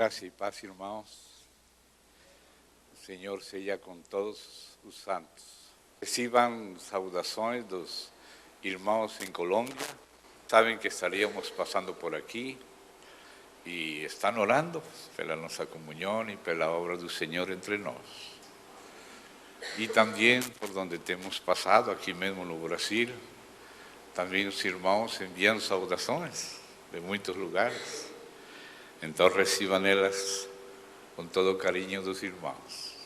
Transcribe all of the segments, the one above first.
Graça e paz, irmãos. O Senhor seja com todos os santos. Recebam saudações dos irmãos em Colômbia. Sabem que estaríamos passando por aqui e estão orando pela nossa comunhão e pela obra do Senhor entre nós. E também por onde temos passado, aqui mesmo no Brasil, também os irmãos enviam saudações de muitos lugares. Então recebam elas com todo o carinho dos irmãos.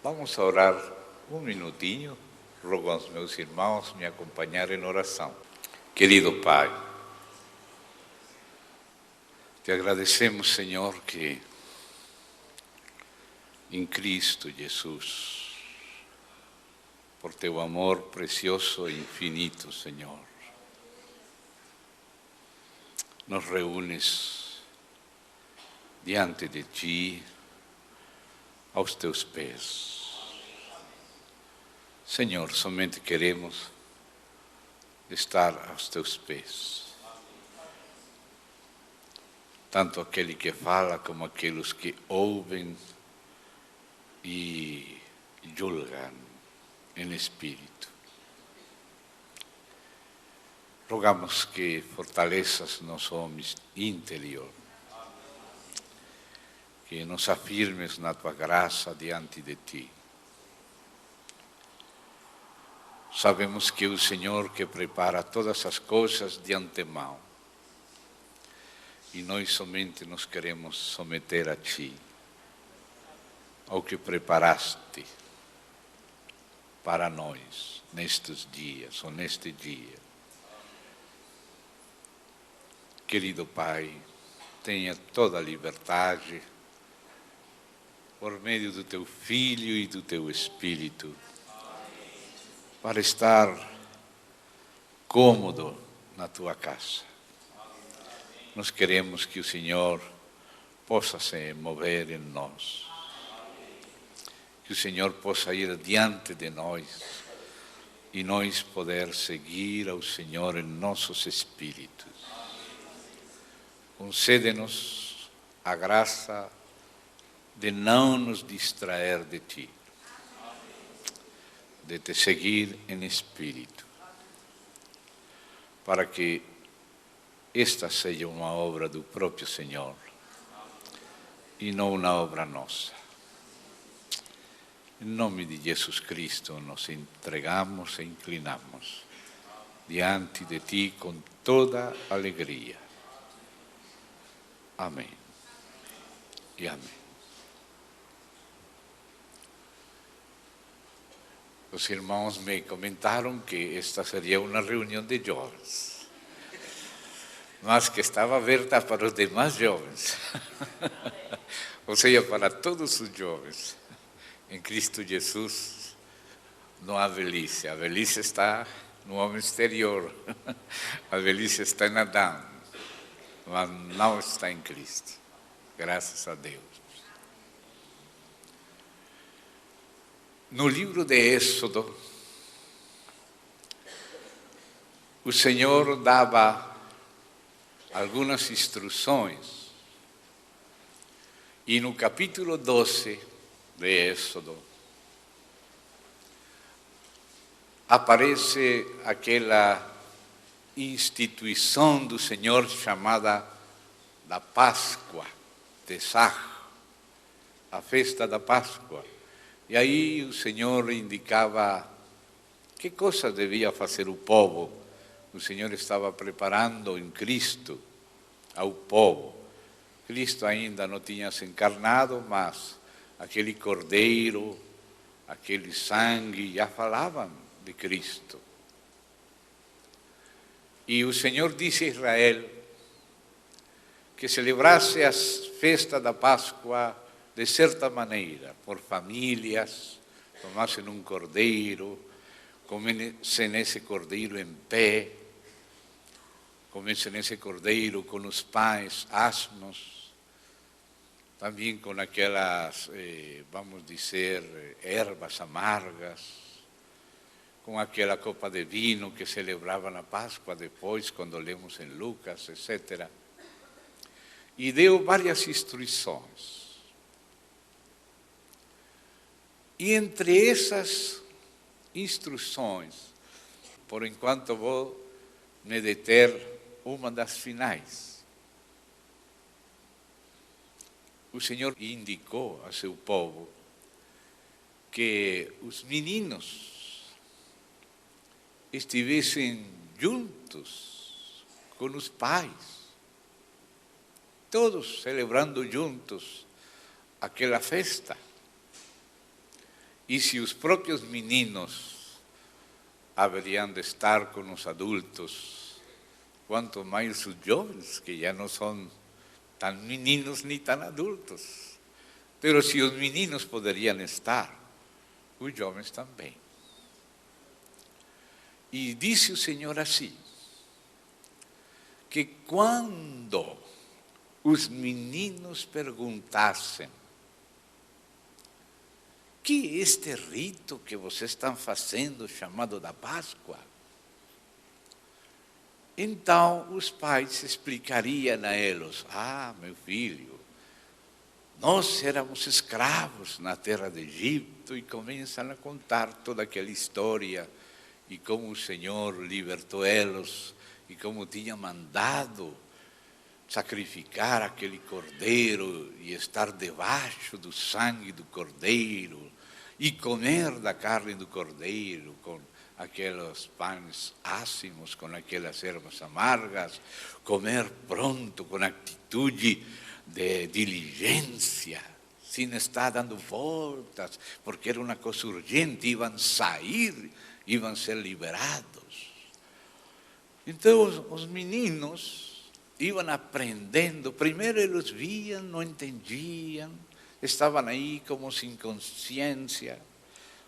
Vamos a orar um minutinho. Rogo aos meus irmãos me acompanharem em oração. Querido Pai, te agradecemos, Senhor, que em Cristo Jesus, por teu amor precioso e infinito, Senhor, nos reúnes diante de ti, aos teus pés. Senhor, somente queremos estar aos teus pés. Tanto aquele que fala como aqueles que ouvem e julgam em espírito. Rogamos que fortaleças nosso homem interior, que nos afirmes na tua graça diante de ti. Sabemos que é o Senhor que prepara todas as coisas de antemão, e nós somente nos queremos someter a ti, ao que preparaste para nós nestes dias, ou neste dia. Querido Pai, tenha toda a liberdade, por meio do teu Filho e do teu Espírito, para estar cômodo na tua casa. Nós queremos que o Senhor possa se mover em nós, que o Senhor possa ir diante de nós e nós poder seguir ao Senhor em nossos espíritos. Concede-nos a graça de não nos distrair de ti, de te seguir em espírito, para que esta seja uma obra do próprio Senhor e não uma obra nossa. Em nome de Jesus Cristo nos entregamos e inclinamos diante de ti com toda alegria. Amém e amém. Os irmãos me comentaram que esta seria uma reunião de jovens, mas que estava aberta para os demais jovens, ou seja, para todos os jovens. Em Cristo Jesus não há velhice, a velhice está no homem exterior, a velhice está em Adão, mas não está em Cristo, graças a Deus. No livro de Êxodo, o Senhor dava algumas instruções, e no capítulo 12 de Êxodo aparece aquela instituição do Senhor chamada da Páscoa, Pesach, a festa da Páscoa. E aí o Senhor indicava que coisa devia fazer o povo. O Senhor estava preparando em Cristo ao povo. Cristo ainda não tinha se encarnado, mas aquele cordeiro, aquele sangue já falavam de Cristo. E o Senhor disse a Israel que celebrasse a festa da Páscoa de certa maneira, por famílias, tomassem um cordeiro, comessem esse cordeiro em pé, comessem esse cordeiro com os pães asmos, também com aquelas, vamos dizer, ervas amargas, com aquela copa de vinho que celebravam a Páscoa depois, quando lemos em Lucas, etc. e deu várias instruções. E entre essas instruções, por enquanto vou me deter uma das finais. O Senhor indicou a seu povo que os meninos estivessem juntos com os pais, todos celebrando juntos aquela festa. E se os próprios meninos haveriam de estar com os adultos, quanto mais os jovens, que já não são tão meninos nem tão adultos. Pero se os meninos poderiam estar, os jovens também. E disse o Senhor assim, que quando os meninos perguntassem: que é este rito que vocês estão fazendo, chamado da Páscoa? Então os pais explicariam a eles: ah, meu filho, nós éramos escravos na terra do Egito, e começam a contar toda aquela história, e como o Senhor libertou eles, e como tinha mandado sacrificar aquele cordeiro, e estar debaixo do sangue do cordeiro, e comer da carne do cordeiro, com aqueles pães ácimos, com aquelas ervas amargas, comer pronto, com atitude de diligência, sem estar dando voltas, porque era uma coisa urgente, iam sair, iam ser liberados. Então os meninos iam aprendendo. Primeiro eles viam, não entendiam, estavam aí como sem consciência,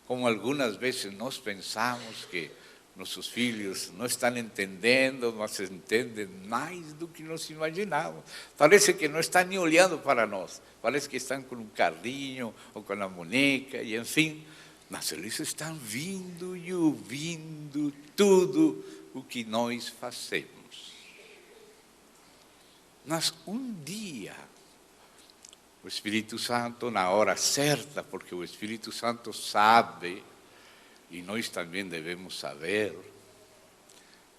como algumas vezes nós pensamos que nossos filhos não estão entendendo, mas entendem mais do que nós imaginamos. Parece que não estão nem olhando para nós, parece que estão com um carrinho ou com a boneca, e enfim, mas eles estão vindo e ouvindo tudo o que nós fazemos. Mas um dia, o Espírito Santo, na hora certa, porque o Espírito Santo sabe, e nós também devemos saber,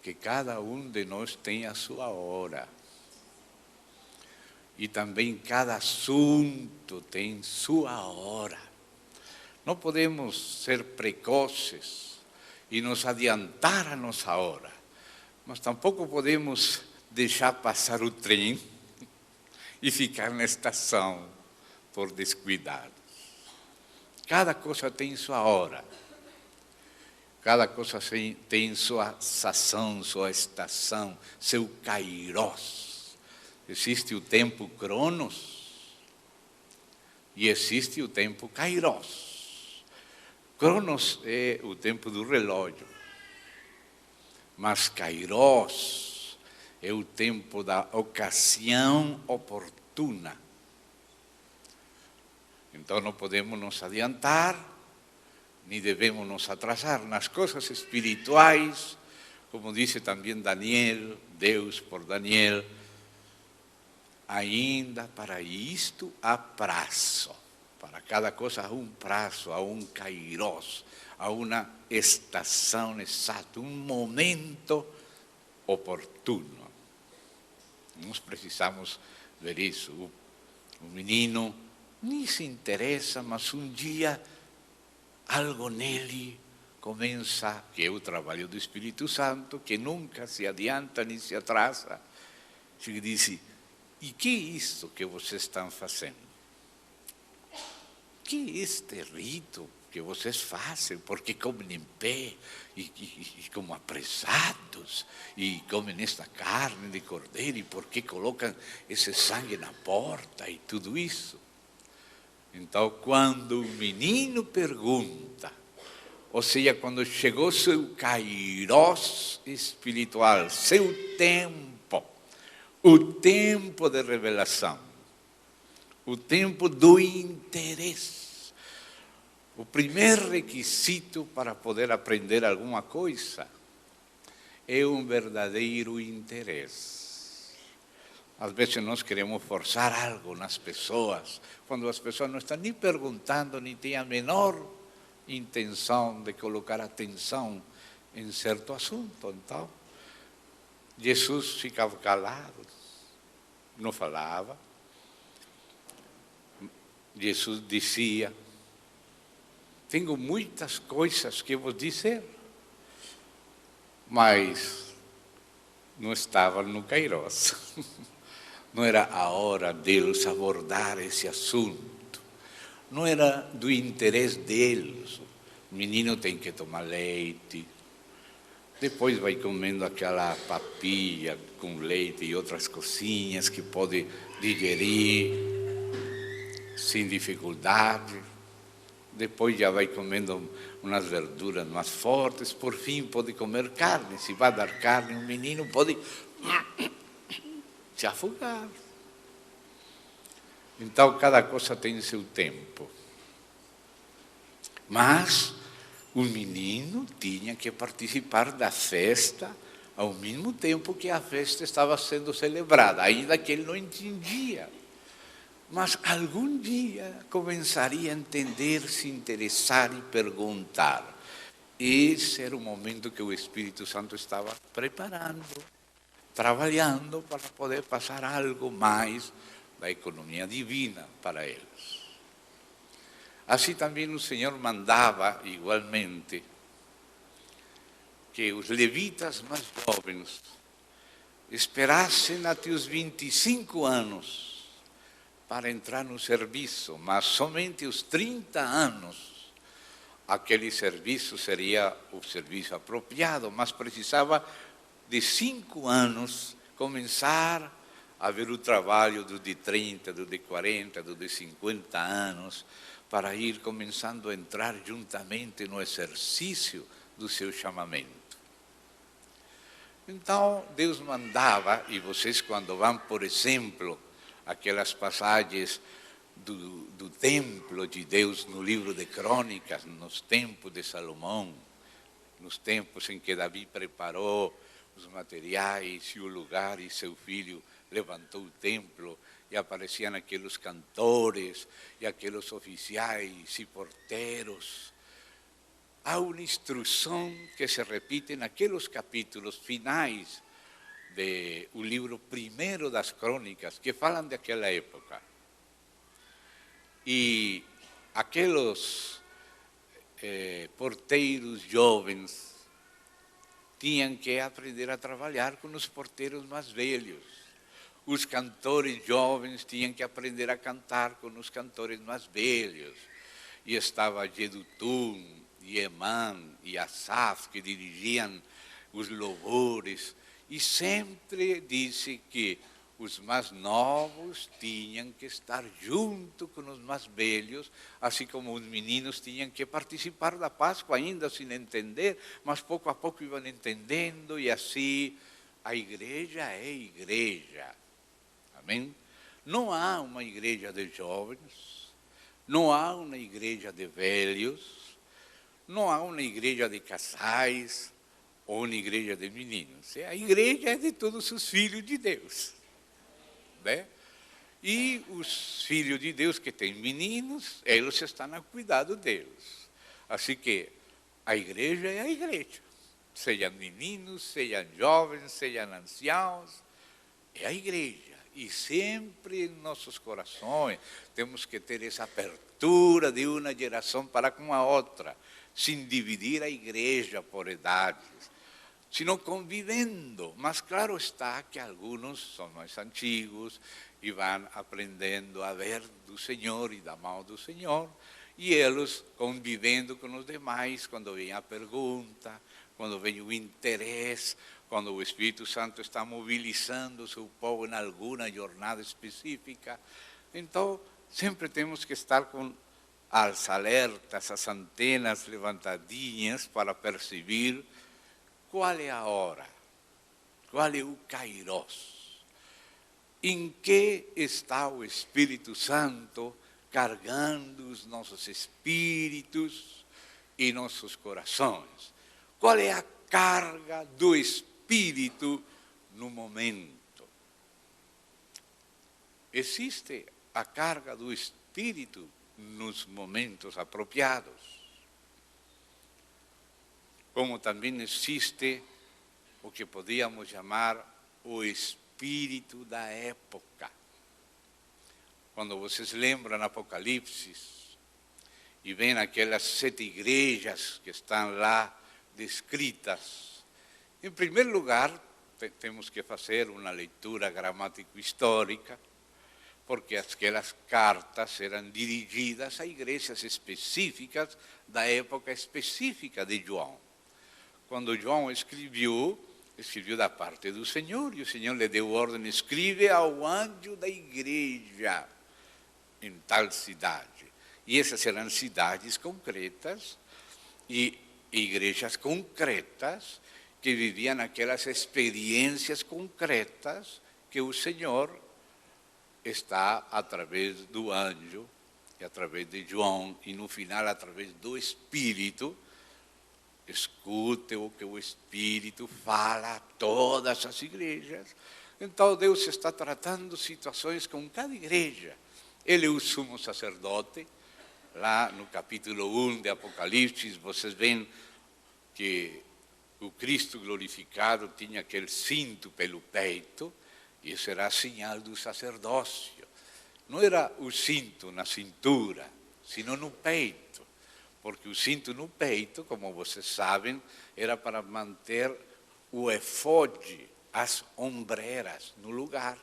que cada um de nós tem a sua hora. E também cada assunto tem sua hora. Não podemos ser precoces e nos adiantar a nossa hora, mas tampouco podemos deixar passar o trem e ficar na estação por descuidados. Cada coisa tem sua hora. Cada coisa tem sua sazão, sua estação, seu kairos. Existe o tempo cronos e existe o tempo kairos. Cronos é o tempo do relógio, mas kairos é o tempo da ocasião oportuna. Então não podemos nos adiantar, nem devemos nos atrasar nas coisas espirituais, como disse também Daniel, Deus por Daniel, ainda para isto há prazo, para cada coisa há um prazo, há um kairos, há uma estação exata, um momento oportuno. Nós precisamos ver isso. O menino nem se interessa, mas um dia algo nele começa, que é o trabalho do Espírito Santo, que nunca se adianta nem se atrasa. Ele disse: e que é isso que vocês estão fazendo? Que é este rito que vocês fazem? Porque comem em pé e como apressados, e comem esta carne de cordeiro, e por que colocam esse sangue na porta e tudo isso? Então, quando o menino pergunta, ou seja, quando chegou seu kairos espiritual, seu tempo, o tempo de revelação, o tempo do interesse, o primeiro requisito para poder aprender alguma coisa é um verdadeiro interesse. Às vezes nós queremos forçar algo nas pessoas, quando as pessoas não estão nem perguntando, nem têm a menor intenção de colocar atenção em certo assunto. Então, Jesus ficava calado, não falava. Jesus dizia: tenho muitas coisas que vos dizer, mas não estava no Kairos. Não era a hora deles abordar esse assunto. Não era do interesse deles. O menino tem que tomar leite, depois vai comendo aquela papinha com leite e outras coisinhas que pode digerir sem dificuldade. Depois já vai comendo umas verduras mais fortes, por fim pode comer carne. Se vai dar carne, o menino pode se afogar. Então, cada coisa tem seu tempo. Mas o menino tinha que participar da festa ao mesmo tempo que a festa estava sendo celebrada, ainda que ele não entendia. Mas algum dia começaria a entender, se interessar e perguntar. Esse era o momento que o Espírito Santo estava preparando, trabalhando para poder passar algo mais da economia divina para eles. Assim também o Senhor mandava, igualmente, que os levitas mais jovens esperassem até os 25 anos para entrar no serviço, mas somente os 30 anos aquele serviço seria o serviço apropriado, mas precisava de 5 anos começar a ver o trabalho do de 30, do de 40, do de 50 anos, para ir começando a entrar juntamente no exercício do seu chamamento. Então, Deus mandava, e vocês quando vão, por exemplo, aquelas passagens do templo de Deus no livro de Crônicas, nos tempos de Salomão, nos tempos em que Davi preparou os materiais e o lugar, e seu filho levantou o templo, e apareciam aqueles cantores, e aqueles oficiais e porteiros. Há uma instrução que se repite naqueles capítulos finais do livro primeiro das Crônicas, que falam daquela época. E aqueles porteiros jovens tinham que aprender a trabalhar com os porteiros mais velhos. Os cantores jovens tinham que aprender a cantar com os cantores mais velhos. E estava Jedutum, e Emã e Asaf, que dirigiam os louvores. E sempre disse que os mais novos tinham que estar junto com os mais velhos, assim como os meninos tinham que participar da Páscoa, ainda sem entender, mas pouco a pouco iam entendendo, e assim a igreja é igreja. Amém? Não há uma igreja de jovens, não há uma igreja de velhos, não há uma igreja de casais ou uma igreja de meninos. A igreja é de todos os filhos de Deus. Né? E os filhos de Deus que têm meninos, eles estão a cuidado deles. Assim que a igreja é a igreja. Sejam meninos, sejam jovens, sejam anciãos, é a igreja. E sempre em nossos corações temos que ter essa abertura de uma geração para com a outra, sem dividir a igreja por idades, sino convivendo. Mas claro está que alguns são mais antigos e vão aprendendo a ver do Senhor e da mão do Senhor, e eles convivendo com os demais quando vem a pergunta, quando vem o interesse, quando o Espírito Santo está mobilizando o seu povo em alguma jornada específica. Então, sempre temos que estar com as alertas, as antenas levantadinhas para perceber qual é a hora, qual é o Kairos, em que está o Espírito Santo carregando os nossos espíritos e nossos corações. Qual é a carga do Espírito no momento? existe a carga do Espírito nos momentos apropriados. Como também existe o que podíamos chamar o espírito da época. Quando vocês lembram no Apocalipse e veem aquelas 7 igrejas que estão lá descritas, em primeiro lugar, temos que fazer uma leitura gramático-histórica, porque aquelas cartas eram dirigidas a igrejas específicas da época específica de João. Quando João escreveu da parte do Senhor, e o Senhor lhe deu ordem: escreve ao anjo da igreja em tal cidade. E essas eram cidades concretas e igrejas concretas que viviam aquelas experiências concretas que o Senhor está através do anjo e através de João e no final através do Espírito. Escute o que o Espírito fala a todas as igrejas. Então Deus está tratando situações com cada igreja. Ele é o sumo sacerdote. Lá no capítulo 1 de Apocalipse, vocês veem que o Cristo glorificado tinha aquele cinto pelo peito, e isso era sinal do sacerdócio. Não era o cinto na cintura, sino no peito. Porque o cinto no peito, como vocês sabem, era para manter o efode, as ombreiras, no lugar.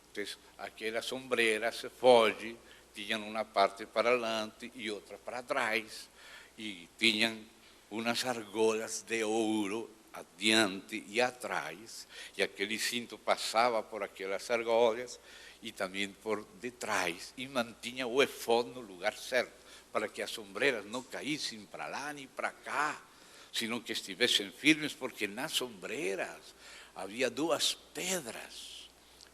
Então, aquelas ombreiras, efode, tinham uma parte para adelante e outra para trás. E tinham umas argolas de ouro adiante e atrás. E aquele cinto passava por aquelas argolas e também por detrás. E mantinha o efode no lugar certo, para que as ombreiras não caíssem para lá nem para cá, sino que estivessem firmes, porque nas ombreiras havia 2 pedras.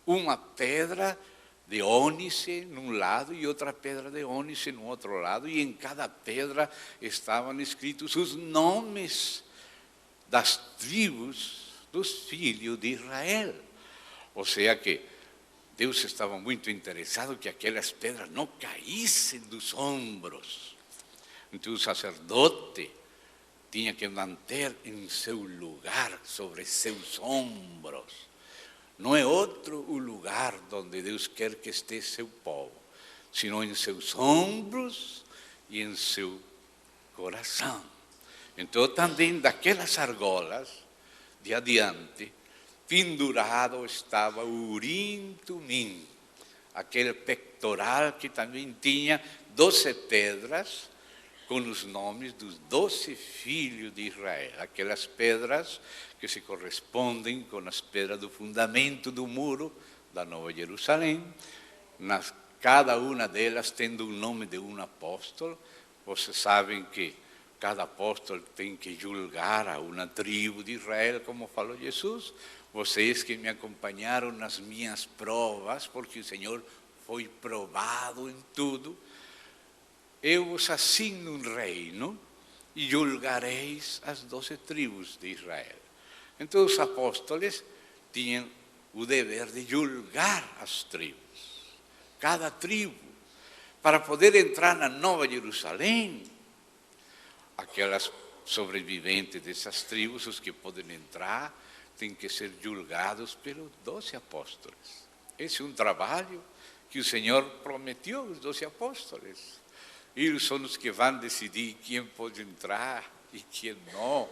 Uma pedra de ónice num lado e outra pedra de ónice no outro lado, e em cada pedra estavam escritos os nomes das tribos dos filhos de Israel. Ou seja que Deus estava muito interessado que aquelas pedras não caíssem dos ombros. Então o sacerdote tinha que manter em seu lugar, sobre seus ombros. Não é outro o lugar onde Deus quer que esteja seu povo, sino em seus ombros e em seu coração. Então também daquelas argolas de adiante, pendurado estava o Urim Tumim, aquele pectoral que também tinha 12 pedras com os nomes dos 12 filhos de Israel. Aquelas pedras que se correspondem com as pedras do fundamento do muro da Nova Jerusalém. Cada uma delas tendo o nome de um apóstolo. Vocês sabem que cada apóstolo tem que julgar a uma tribo de Israel, como falou Jesus. Vocês que me acompanharam nas minhas provas, porque o Senhor foi provado em tudo, eu vos assigno um reino e julgareis as 12 tribos de Israel. Então os apóstolos tinham o dever de julgar as tribos, cada tribo, para poder entrar na Nova Jerusalém. Aquelas sobreviventes dessas tribos, os que podem entrar, têm que ser julgados pelos 12 apóstolos. Esse é um trabalho que o Senhor prometeu aos 12 apóstolos. Eles são os que vão decidir quem pode entrar e quem não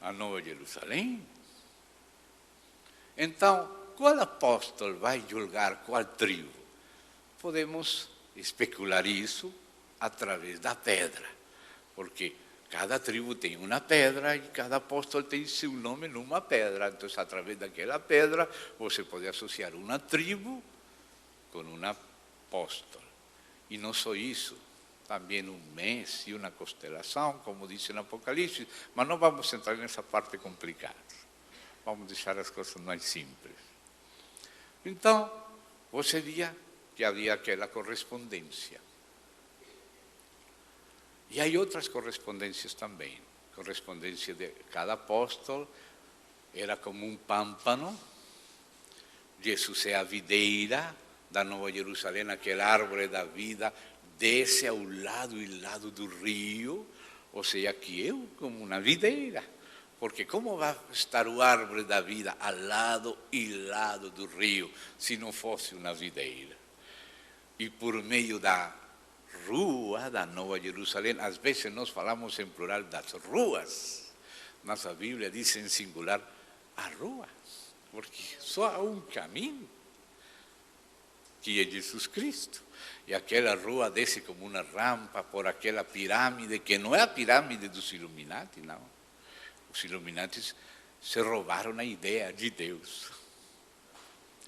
a Nova Jerusalém. Então, qual apóstolo vai julgar qual tribo? Podemos especular isso através da pedra, porque cada tribo tem uma pedra e cada apóstolo tem seu nome numa pedra. Então, através daquela pedra, você pode associar uma tribo com um apóstolo. E não só isso, também um mês e uma constelação, como diz no Apocalipse, mas não vamos entrar nessa parte complicada. Vamos deixar as coisas mais simples. Então, você via que havia aquela correspondência. E há outras correspondências também. Correspondência de cada apóstolo era como um pâmpano, Jesus é a videira da Nova Jerusalém, aquela árvore da vida, desce ao lado e lado do rio, ou seja, que eu como uma videira. Porque como vai estar o árvore da vida ao lado e lado do rio, se não fosse uma videira? E por meio da rua da Nova Jerusalém, às vezes nós falamos em plural das ruas, mas a Bíblia diz em singular as ruas, porque só há um caminho, que é Jesus Cristo. E aquela rua desce como uma rampa por aquela pirâmide, que não é a pirâmide dos Illuminati, não. Os Illuminati se roubaram a ideia de Deus.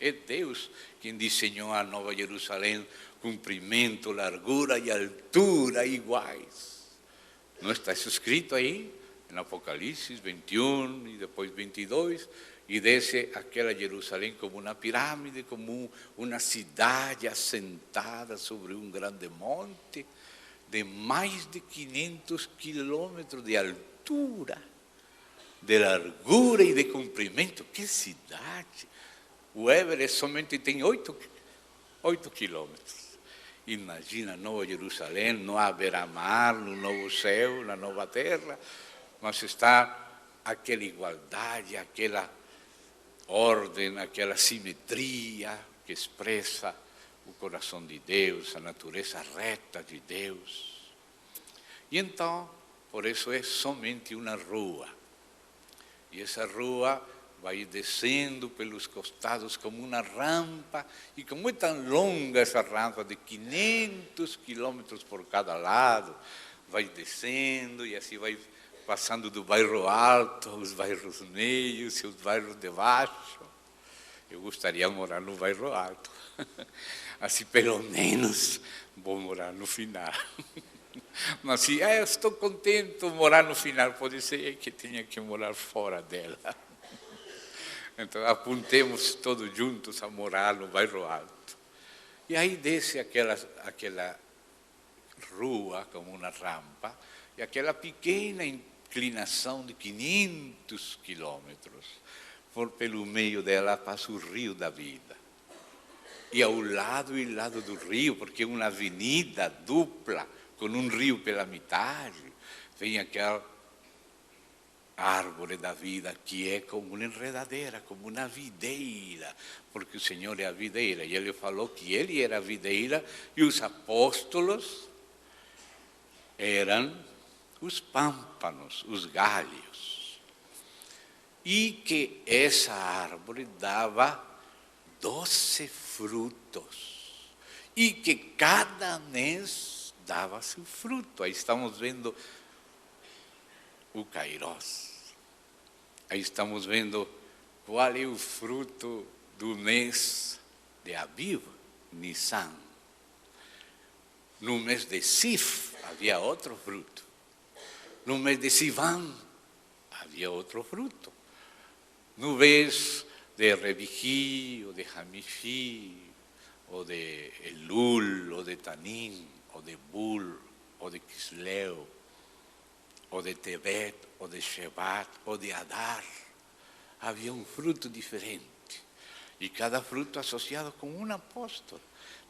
É Deus quem desenhou a Nova Jerusalém, comprimento, largura e altura iguais. Não está isso escrito aí, em Apocalipse 21 e depois 22, e desce aquela Jerusalém como uma pirâmide, como uma cidade assentada sobre um grande monte, de mais de 500 quilômetros de altura, de largura e de comprimento. Que cidade! O Everest somente tem 8 quilômetros. Imagina Nova Jerusalém, não haverá mar, no novo céu, na nova terra, mas está aquela igualdade, aquela ordem, aquela simetria que expressa o coração de Deus, a natureza reta de Deus. E então, por isso é somente uma rua. E essa rua vai descendo pelos costados como uma rampa, e como é tão longa essa rampa, de 500 quilômetros por cada lado, vai descendo e assim vai passando do bairro alto aos bairros meios e os bairros de baixo. Eu gostaria de morar no bairro alto, assim pelo menos vou morar no final. Mas se eu estou contente de morar no final, pode ser que tenha que morar fora dela. Então apuntemos todos juntos a morar no bairro alto. E aí desce aquela rua como uma rampa, e aquela pequena inclinação de 500 quilômetros, pelo meio dela passa o rio da vida. E ao lado e lado do rio, porque é uma avenida dupla, com um rio pela metade, vem aquela árvore da vida, que é como uma enredadeira, como uma videira, porque o Senhor é a videira, e Ele falou que Ele era a videira, e os apóstolos eram os pâmpanos, os galhos, e que essa árvore dava 12 frutos, e que cada mês dava seu fruto. Aí estamos vendo o Kairos. Aí estamos vendo qual é o fruto do mês de Aviv, Nissan. No mês de Sif havia outro fruto. No mês de Sivan havia outro fruto. No mês de Revihi, ou de Hamishi, ou de Elul, ou de Tanim, ou de Bul, ou de Kisleu, ou de Tebet, ou de Shevat, ou de Adar, havia um fruto diferente. E cada fruto associado com um apóstolo.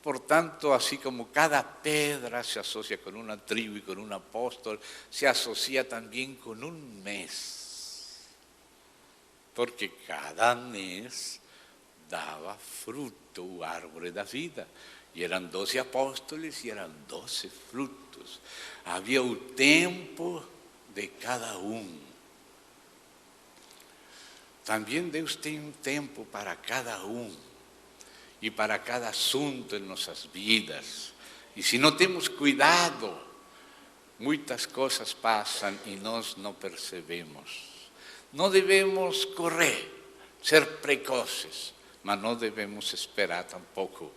Portanto, assim como cada pedra se associa com uma tribo e com um apóstolo, se associa também com um mês. Porque cada mês dava fruto, o árvore da vida. E eram 12 apóstolos e eram 12 frutos. Havia o tempo de cada um. Também Deus tem um tempo para cada um e para cada assunto em nossas vidas. E se não temos cuidado, muitas coisas passam e nós não percebemos. Não devemos correr, ser precoces, mas não devemos esperar tampouco.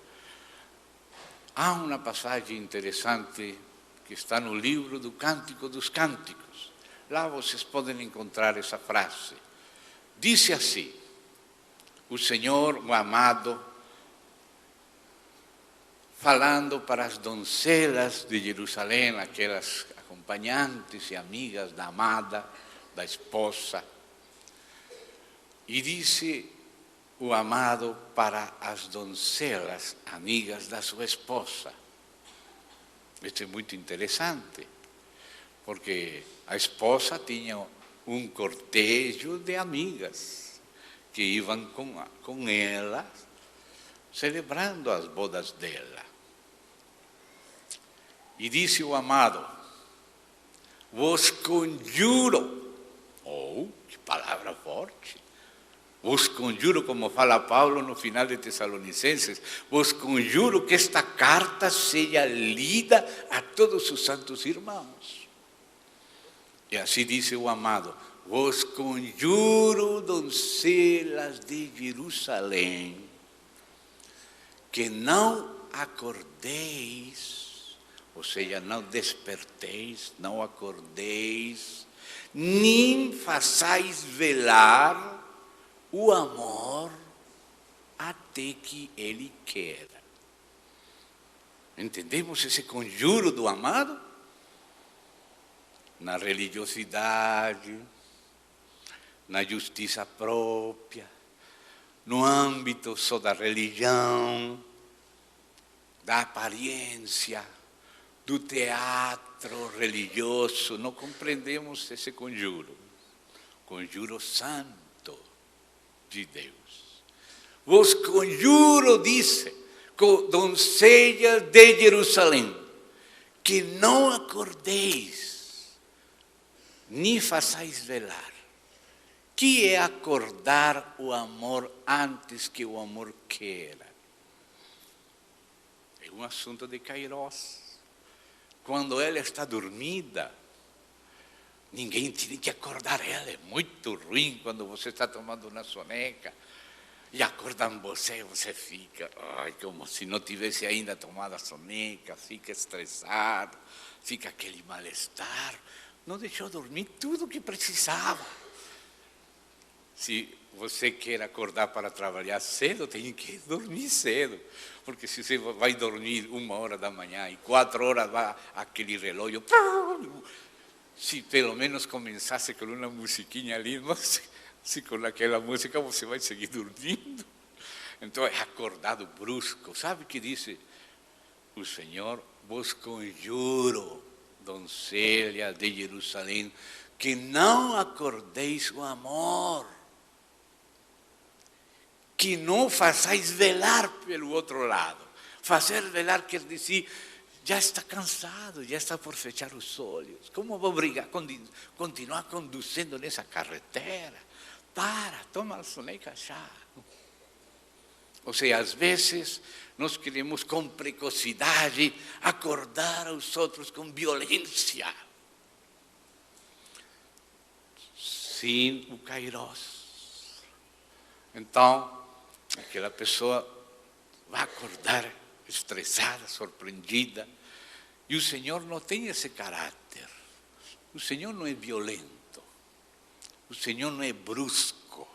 Há uma passagem interessante que está no livro do Cântico dos Cânticos. Lá vocês podem encontrar essa frase. Diz assim: o Senhor, o amado, falando para as donzelas de Jerusalém, aquelas acompanhantes e amigas da amada, da esposa, e disse: o amado para as donzelas amigas da sua esposa. Isso é muito interessante, porque a esposa tinha um cortejo de amigas que iam com ela, celebrando as bodas dela. E disse o amado: vos conjuro, que palavra forte, vos conjuro, como fala Paulo no final de Tessalonicenses, vos conjuro que esta carta seja lida a todos os santos irmãos. E assim disse o amado: vos conjuro, donzelas de Jerusalém, que não acordéis, ou seja, não desperteis, não acordeis, nem façais velar o amor até que ele queira. Entendemos esse conjuro do amado? Na religiosidade, na justiça própria, no âmbito só da religião, da aparência, do teatro religioso, não compreendemos esse conjuro santo de Deus. Vos conjuro, disse, donzelas de Jerusalém, que não acordéis, nem façais velar. Que é acordar o amor antes que o amor queira? É um assunto de Kairos. Quando ela está dormida, ninguém tem que acordar ela. É muito ruim quando você está tomando uma soneca e acordam você, você fica como se não tivesse ainda tomado a soneca, fica estressado, fica aquele mal-estar. Não deixou dormir tudo o que precisava. Se você quer acordar para trabalhar cedo, tem que dormir cedo. Porque se você vai dormir 1h da manhã e 4 horas vai aquele relógio, se pelo menos começasse com uma musiquinha ali, mas se com aquela música você vai seguir dormindo. Então é acordado brusco. Sabe o que disse o Senhor? Vos conjuro, donzelas de Jerusalém, que não acordeis o amor, que não façais velar pelo outro lado. Fazer velar quer dizer, já está cansado, já está por fechar os olhos. Como vou continuar conduzindo nessa carretera? Toma a soneca já. Ou seja, às vezes nós queremos com precocidade acordar os outros com violência. Sem o Kairos. Então, aquela pessoa vai acordar estressada, surpreendida. E o Senhor não tem esse caráter. O Senhor não é violento. O Senhor não é brusco.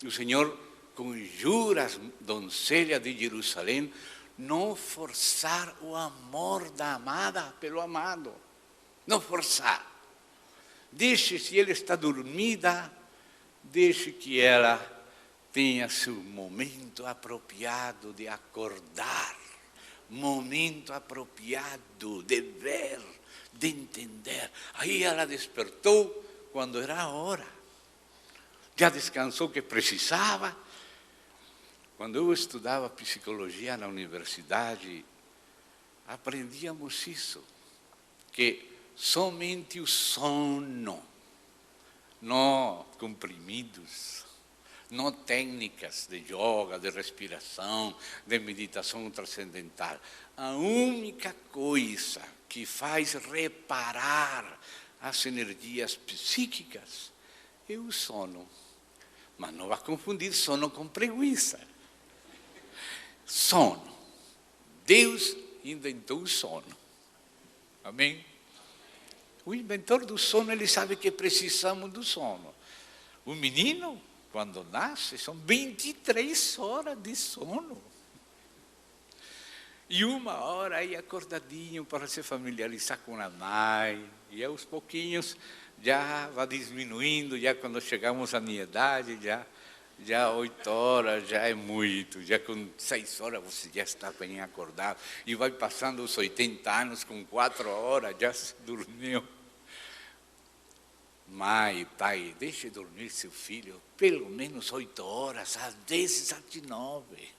O Senhor conjura as donzelas de Jerusalém não forçar o amor da amada pelo amado. Não forçar. Deixe, se ele está dormida, deixe que ela tenha seu momento apropriado de acordar, momento apropriado de ver, de entender. Aí ela despertou quando era a hora. Já descansou o que precisava. Quando eu estudava psicologia na universidade, aprendíamos isso, que somente o sono, não comprimidos, não técnicas de yoga, de respiração, de meditação transcendental. A única coisa que faz reparar as energias psíquicas é o sono. Mas não vai confundir sono com preguiça. Sono. Deus inventou o sono. Amém? O inventor do sono, ele sabe que precisamos do sono. O menino, quando nasce, são 23 horas de sono. E 1 hora aí acordadinho para se familiarizar com a mãe. E aos pouquinhos já vai diminuindo, já quando chegamos à minha idade, já Já 8 horas já é muito, já com 6 horas você já está bem acordado. E vai passando os 80 anos, com 4 horas já se dormiu. Mãe, pai, deixe dormir seu filho pelo menos 8 horas, às vezes até 9.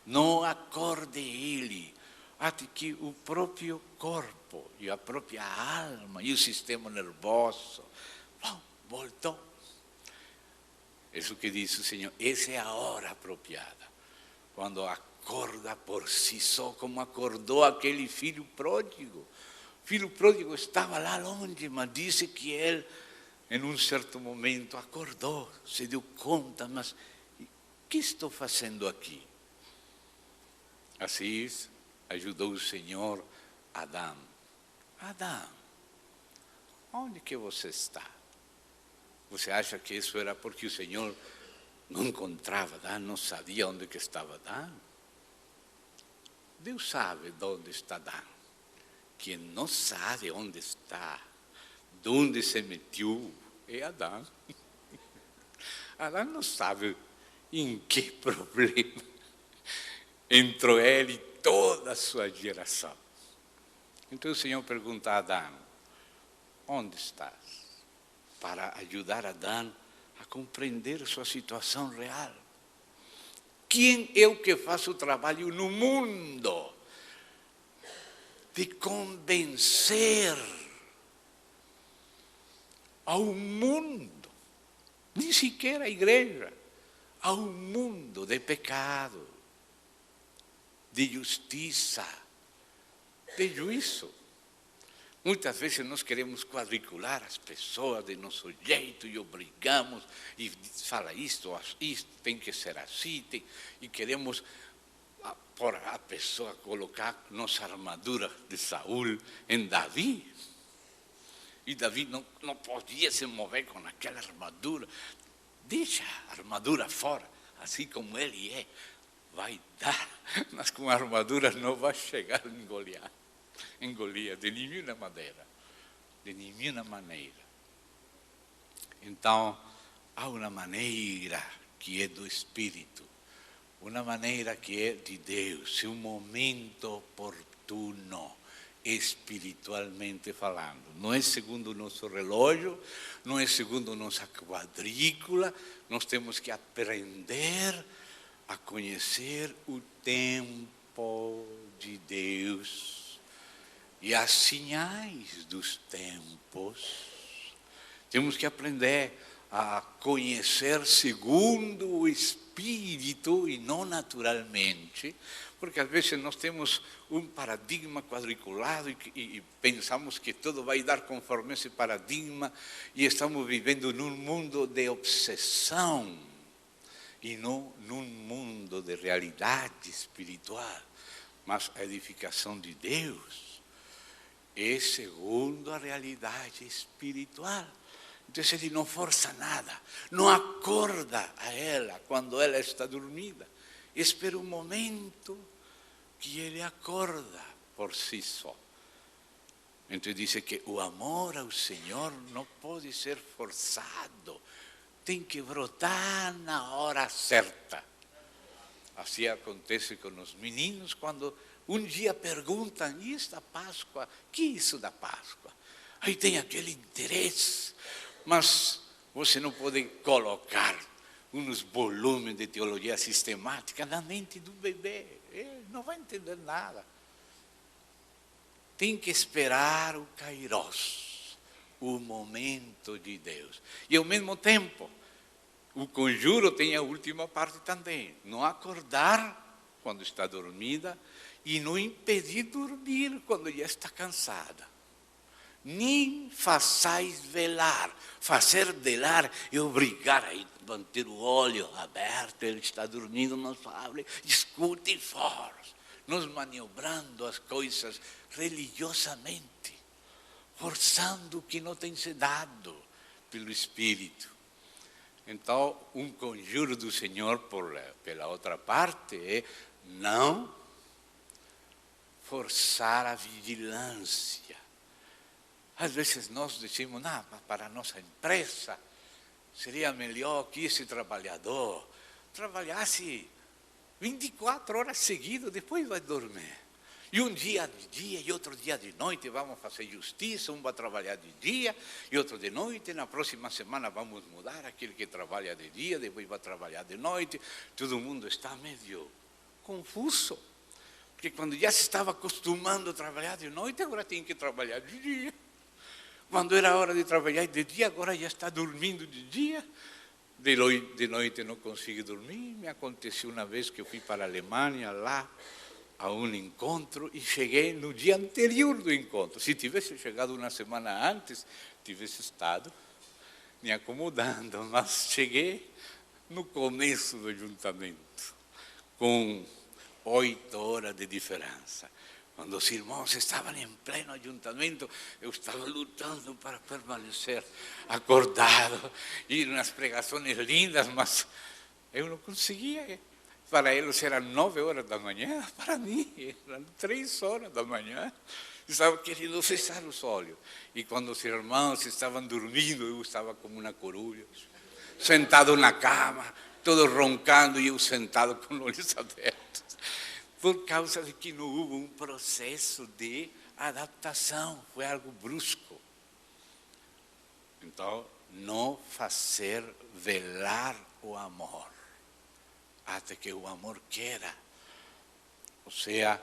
Não acorde ele, até que o próprio corpo e a própria alma e o sistema nervoso voltou. Isso que diz o Senhor, essa é a hora apropriada, quando acorda por si só, como acordou aquele filho pródigo. O filho pródigo estava lá longe, mas disse que ele, em um certo momento, acordou, se deu conta, mas o que estou fazendo aqui? Assim ajudou o Senhor Adão. Adão, onde que você está? Você acha que isso era porque o Senhor não encontrava Adão, não sabia onde que estava Adão? Deus sabe onde está Adão. Quem não sabe onde está, de onde se meteu, é Adão. Adão não sabe em que problema entrou ele e toda a sua geração. Então o Senhor pergunta a Adão, onde estás? Para ajudar Adão a compreender sua situação real. Quem é o que faz o trabalho no mundo de convencer ao mundo, nem sequer a igreja, ao mundo de pecado, de justiça, de juízo? Muitas vezes nós queremos quadricular as pessoas de nosso jeito e obrigamos, e fala isto tem que ser assim, e queremos por a pessoa colocar nossa armadura de Saul em Davi. E Davi não podia se mover com aquela armadura. Deixa a armadura fora, assim como ele é. Vai dar, mas com a armadura não vai chegar em Golias, de nenhuma maneira, de nenhuma maneira. Então, há uma maneira que é do Espírito, uma maneira que é de Deus, um momento oportuno, espiritualmente falando. Não é segundo o nosso relógio, não é segundo nossa quadrícula, nós temos que aprender a conhecer o tempo de Deus e as sinais dos tempos. Temos que aprender a conhecer segundo o Espírito e não naturalmente, porque às vezes nós temos um paradigma quadriculado e pensamos que tudo vai dar conforme esse paradigma e estamos vivendo num mundo de obsessão e não num mundo de realidade espiritual. Mas a edificação de Deus é segundo a realidade espiritual. Então ele não força nada, não acorda a ela quando ela está dormida. Espera um momento que ele acorda por si só. Então diz que o amor ao Senhor não pode ser forçado, tem que brotar na hora certa. Assim acontece com os meninos quando um dia perguntam, e esta Páscoa, que é isso da Páscoa? Aí tem aquele interesse, mas você não pode colocar uns volumes de teologia sistemática na mente do bebê, ele não vai entender nada. Tem que esperar o Kairos, o momento de Deus. E ao mesmo tempo, o conjuro tem a última parte também, não acordar quando está dormida e não impedir dormir quando já está cansada. Nem façais velar. Fazer velar é obrigar a manter o olho aberto, ele está dormindo, não fale, escute forte. Nos maniobrando as coisas religiosamente, forçando o que não tem se dado pelo Espírito. Então, um conjuro do Senhor, pela outra parte, é não forçar a vigilância. Às vezes nós decimos, não, mas para a nossa empresa seria melhor que esse trabalhador trabalhasse 24 horas seguidas, depois vai dormir. E um dia de dia e outro dia de noite vamos fazer justiça, um vai trabalhar de dia e outro de noite. Na próxima semana vamos mudar, aquele que trabalha de dia, depois vai trabalhar de noite. Todo mundo está meio confuso, porque quando já se estava acostumando a trabalhar de noite, agora tem que trabalhar de dia. Quando era hora de trabalhar de dia, agora já está dormindo de dia. De noite não consigo dormir. Me aconteceu uma vez que eu fui para a Alemanha, lá, a um encontro, e cheguei no dia anterior do encontro. Se tivesse chegado uma semana antes, tivesse estado me acomodando, mas cheguei no começo do ajuntamento, com 8 horas de diferença. Quando os irmãos estavam em pleno ajuntamento, eu estava lutando para permanecer acordado, ir nas pregações lindas, mas eu não conseguia. Para eles eram 9 horas da manhã, para mim eram 3 horas da manhã. Estava querendo fechar os olhos. E quando os irmãos estavam dormindo, eu estava como uma coruja, sentado na cama, todos roncando e eu sentado com os olhos abertos. Por causa de que não houve um processo de adaptação, foi algo brusco. Então, não fazer velar o amor, até que o amor queira. Ou seja,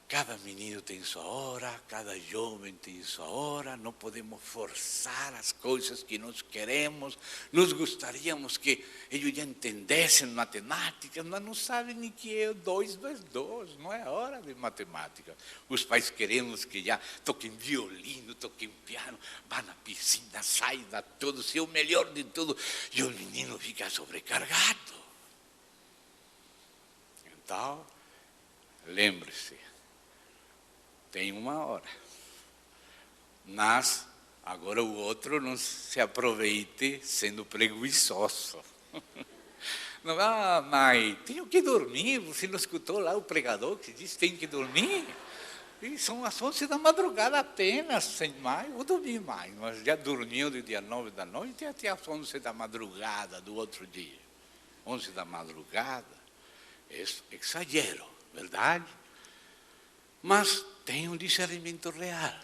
cada menino tem sua hora, cada jovem tem sua hora, não podemos forçar as coisas que nós queremos. Nós gostaríamos que eles já entendessem matemática, mas não sabem nem que é 2 vezes 2, não é hora de matemática. Os pais queremos que já toquem violino, toquem piano, vá na piscina, saiam da tudo, ser o melhor de tudo, e o menino fica sobrecargado. Então, lembre-se, tem uma hora, mas agora o outro não se aproveite sendo preguiçoso. Não, mãe, tenho que dormir, você não escutou lá o pregador que disse que tem que dormir? E são as 11 da madrugada apenas, sem mais, vou dormir mais, mas já dormiu do dia 9 da noite até as 11 da madrugada do outro dia. 11 da madrugada, é exagero, verdade? Mas tem um discernimento real,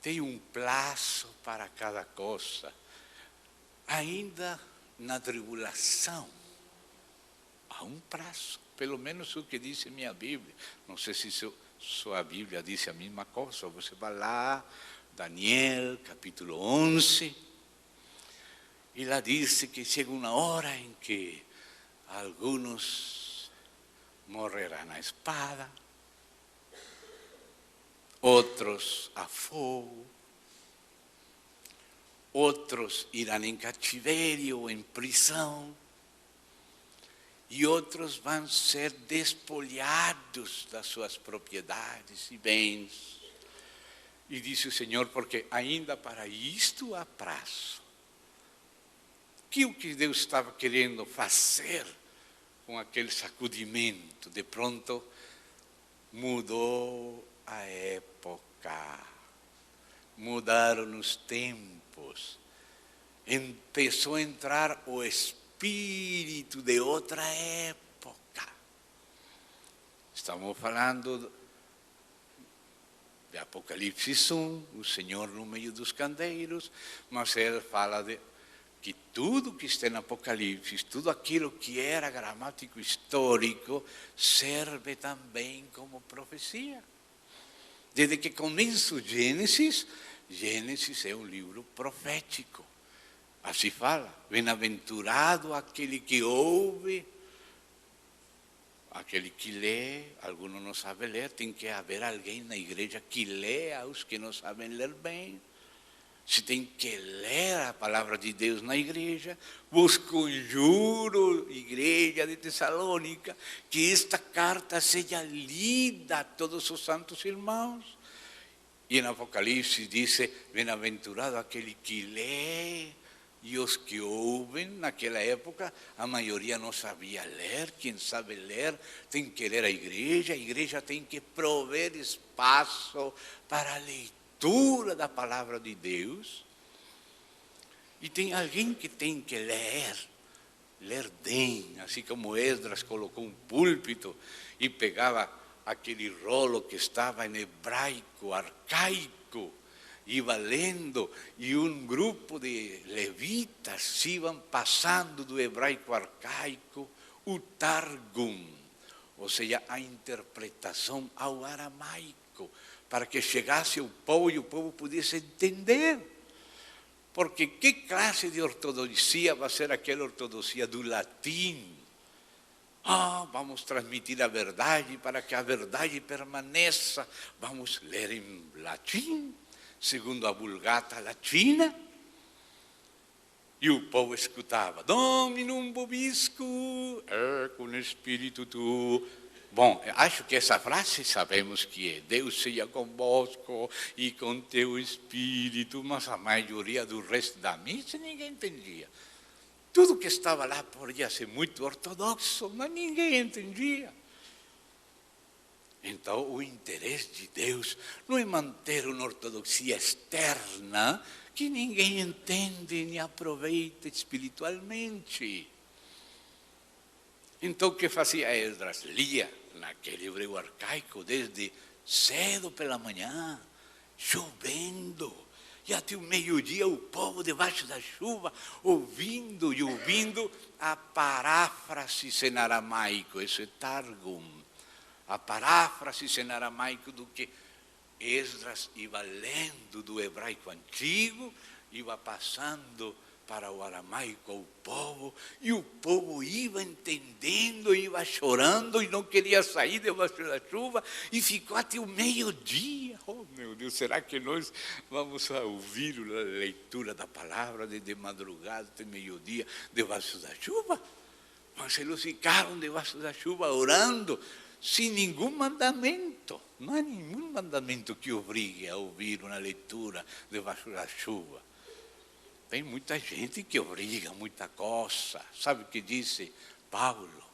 tem um prazo para cada coisa. Ainda na tribulação, há um prazo, pelo menos o que diz minha Bíblia. Não sei se sua Bíblia diz a mesma coisa. Você vai lá, Daniel, capítulo 11, e lá diz que chega uma hora em que alguns morrerão na espada, outros a fogo, outros irão em cativeiro ou em prisão, e outros vão ser despolhados das suas propriedades e bens. E disse o Senhor, porque ainda para isto há prazo. Que o que Deus estava querendo fazer com aquele sacudimento, de pronto mudou a época, mudaram os tempos, começou a entrar o espírito de outra época. Estamos falando de Apocalipse 1, o Senhor no meio dos candeiros, mas ele fala de que tudo que está em Apocalipse, tudo aquilo que era gramático histórico, serve também como profecia. Desde que começa o Gênesis, Gênesis é um livro profético. Assim fala, bem-aventurado aquele que ouve, aquele que lê. Alguns não sabem ler, tem que haver alguém na igreja que leia os que não sabem ler bem. Se tem que ler a palavra de Deus na igreja, vos conjuro, igreja de Tessalônica, que esta carta seja lida a todos os santos irmãos. E em Apocalipse diz, bem-aventurado aquele que lê E os que ouvem, naquela época, a maioria não sabia ler. Quem sabe ler tem que ler a igreja tem que prover espaço para a leitura da palavra de Deus. E tem alguém que tem que ler bem, assim como Esdras colocou um púlpito e pegava aquele rolo que estava em hebraico, arcaico, iba lendo, e um grupo de levitas iam passando do hebraico arcaico o Targum, ou seja, a interpretação ao aramaico, para que chegasse ao povo e o povo pudesse entender. Porque que classe de ortodoxia vai ser aquela ortodoxia do latim? Vamos transmitir a verdade para que a verdade permaneça. Vamos ler em latim, segundo a Vulgata Latina. E o povo escutava, Dominum vobiscum, com espírito tu. Bom, acho que essa frase sabemos que é Deus seja convosco e com teu espírito, mas a maioria do resto da missa ninguém entendia. Tudo que estava lá podia ser muito ortodoxo, mas ninguém entendia. Então, o interesse de Deus não é manter uma ortodoxia externa que ninguém entende nem aproveita espiritualmente. Então, o que fazia Esdras? Lia naquele hebreu arcaico desde cedo pela manhã, chovendo, e até o meio-dia o povo debaixo da chuva, ouvindo e ouvindo a paráfrase em aramaico, esse Targum, a paráfrase em aramaico do que Esdras ia lendo do hebraico antigo, ia passando para o aramaico ao povo, e o povo ia entendendo, ia chorando e não queria sair debaixo da chuva, e ficou até o meio-dia. Oh, meu Deus, será que nós vamos ouvir a leitura da palavra de madrugada até meio-dia debaixo da chuva? Mas eles ficaram debaixo da chuva orando, sem nenhum mandamento. Não há nenhum mandamento que obrigue a ouvir uma leitura debaixo da chuva. Tem muita gente que obriga muita coisa. Sabe o que disse Paulo?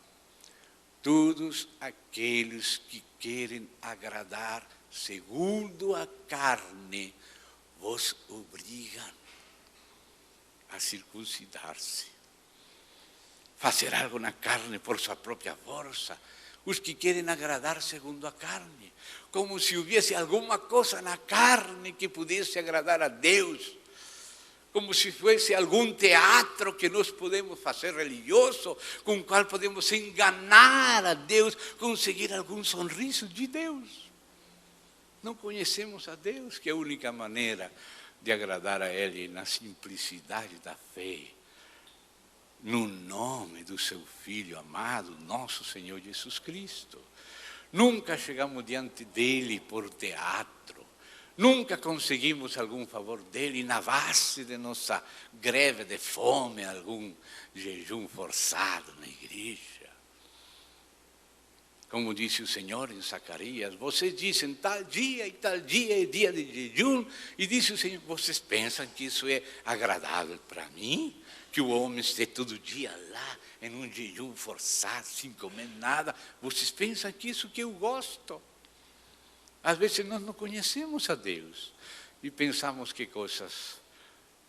Todos aqueles que querem agradar segundo a carne, vos obrigam a circuncidar-se. Fazer algo na carne por sua própria força. Os que querem agradar segundo a carne. Como se houvesse alguma coisa na carne que pudesse agradar a Deus. Como se fosse algum teatro que nós podemos fazer religioso, com o qual podemos enganar a Deus, conseguir algum sorriso de Deus. Não conhecemos a Deus, que é a única maneira de agradar a Ele na simplicidade da fé, no nome do seu Filho amado, nosso Senhor Jesus Cristo. Nunca chegamos diante dEle por teatro. Nunca conseguimos algum favor dele na base de nossa greve de fome, algum jejum forçado na igreja. Como disse o Senhor em Zacarias, vocês dizem tal dia e tal dia é dia de jejum, e disse o Senhor, vocês pensam que isso é agradável para mim? Que o homem esteja todo dia lá, em um jejum forçado, sem comer nada? Vocês pensam que isso que eu gosto? Às vezes nós não conhecemos a Deus e pensamos que coisas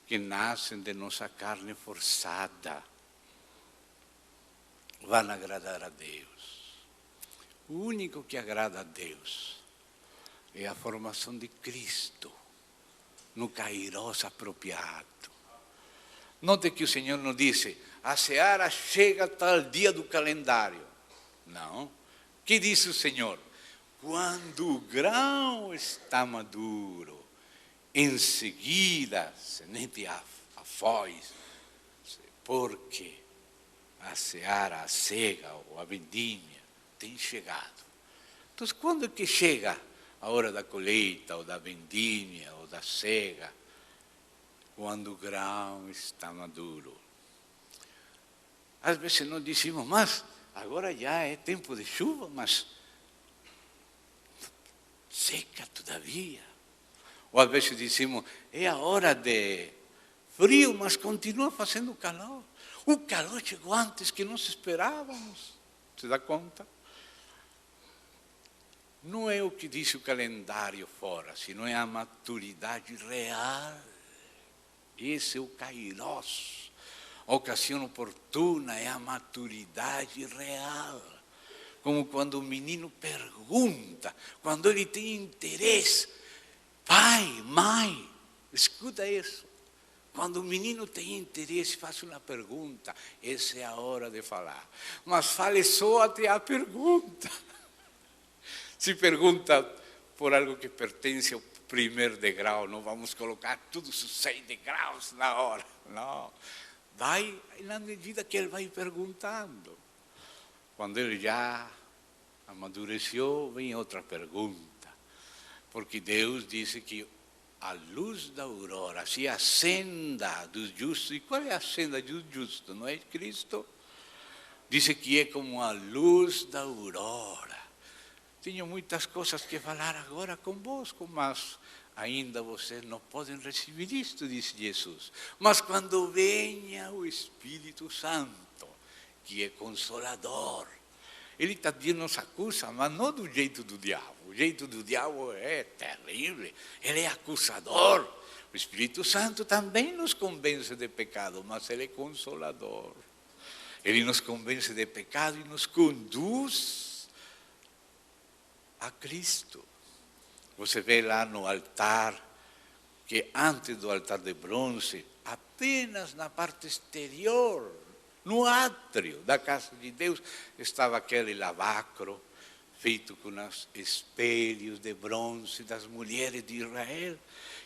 que nascem de nossa carne forçada vão agradar a Deus. O único que agrada a Deus é a formação de Cristo no Kairos apropriado. Note que o Senhor não disse, a seara chega tal dia do calendário. Não. O que disse o Senhor? Quando o grão está maduro, em seguida a semente afoz, porque a seara, a cega ou a vendimia tem chegado. Então, quando é que chega a hora da colheita, ou da vendimia, ou da cega? Quando o grão está maduro. Às vezes nós dizemos, mas agora já é tempo de chuva, mas seca todavia. Ou às vezes dizemos, é a hora de frio, mas continua fazendo calor. O calor chegou antes que nós esperávamos. Se dá conta? Não é o que diz o calendário fora, senão é a maturidade real. Esse é o Kairos. A ocasião oportuna é a maturidade real. Como quando o menino pergunta, quando ele tem interesse. Pai, mãe, escuta isso. Quando o menino tem interesse, faz uma pergunta. Essa é a hora de falar. Mas fale só até a pergunta. Se pergunta por algo que pertence ao primeiro degrau, não vamos colocar todos os 6 degraus na hora. Não. Vai na medida que ele vai perguntando. Quando ele já amadureceu, vem outra pergunta. Porque Deus disse que a luz da aurora, se a senda dos justos, e qual é a senda dos justos? Não é Cristo? Diz que é como a luz da aurora. Tenho muitas coisas que falar agora convosco, mas ainda vocês não podem receber isto, disse Jesus. Mas quando venha o Espírito Santo, que é consolador, ele também nos acusa, mas não do jeito do diabo. O jeito do diabo é terrível, ele é acusador. O Espírito Santo também nos convence de pecado, mas ele é consolador. Ele nos convence de pecado e nos conduz a Cristo. Você vê lá no altar, que antes do altar de bronze, apenas na parte exterior, no átrio da casa de Deus, estava aquele lavacro feito com os espelhos de bronze das mulheres de Israel,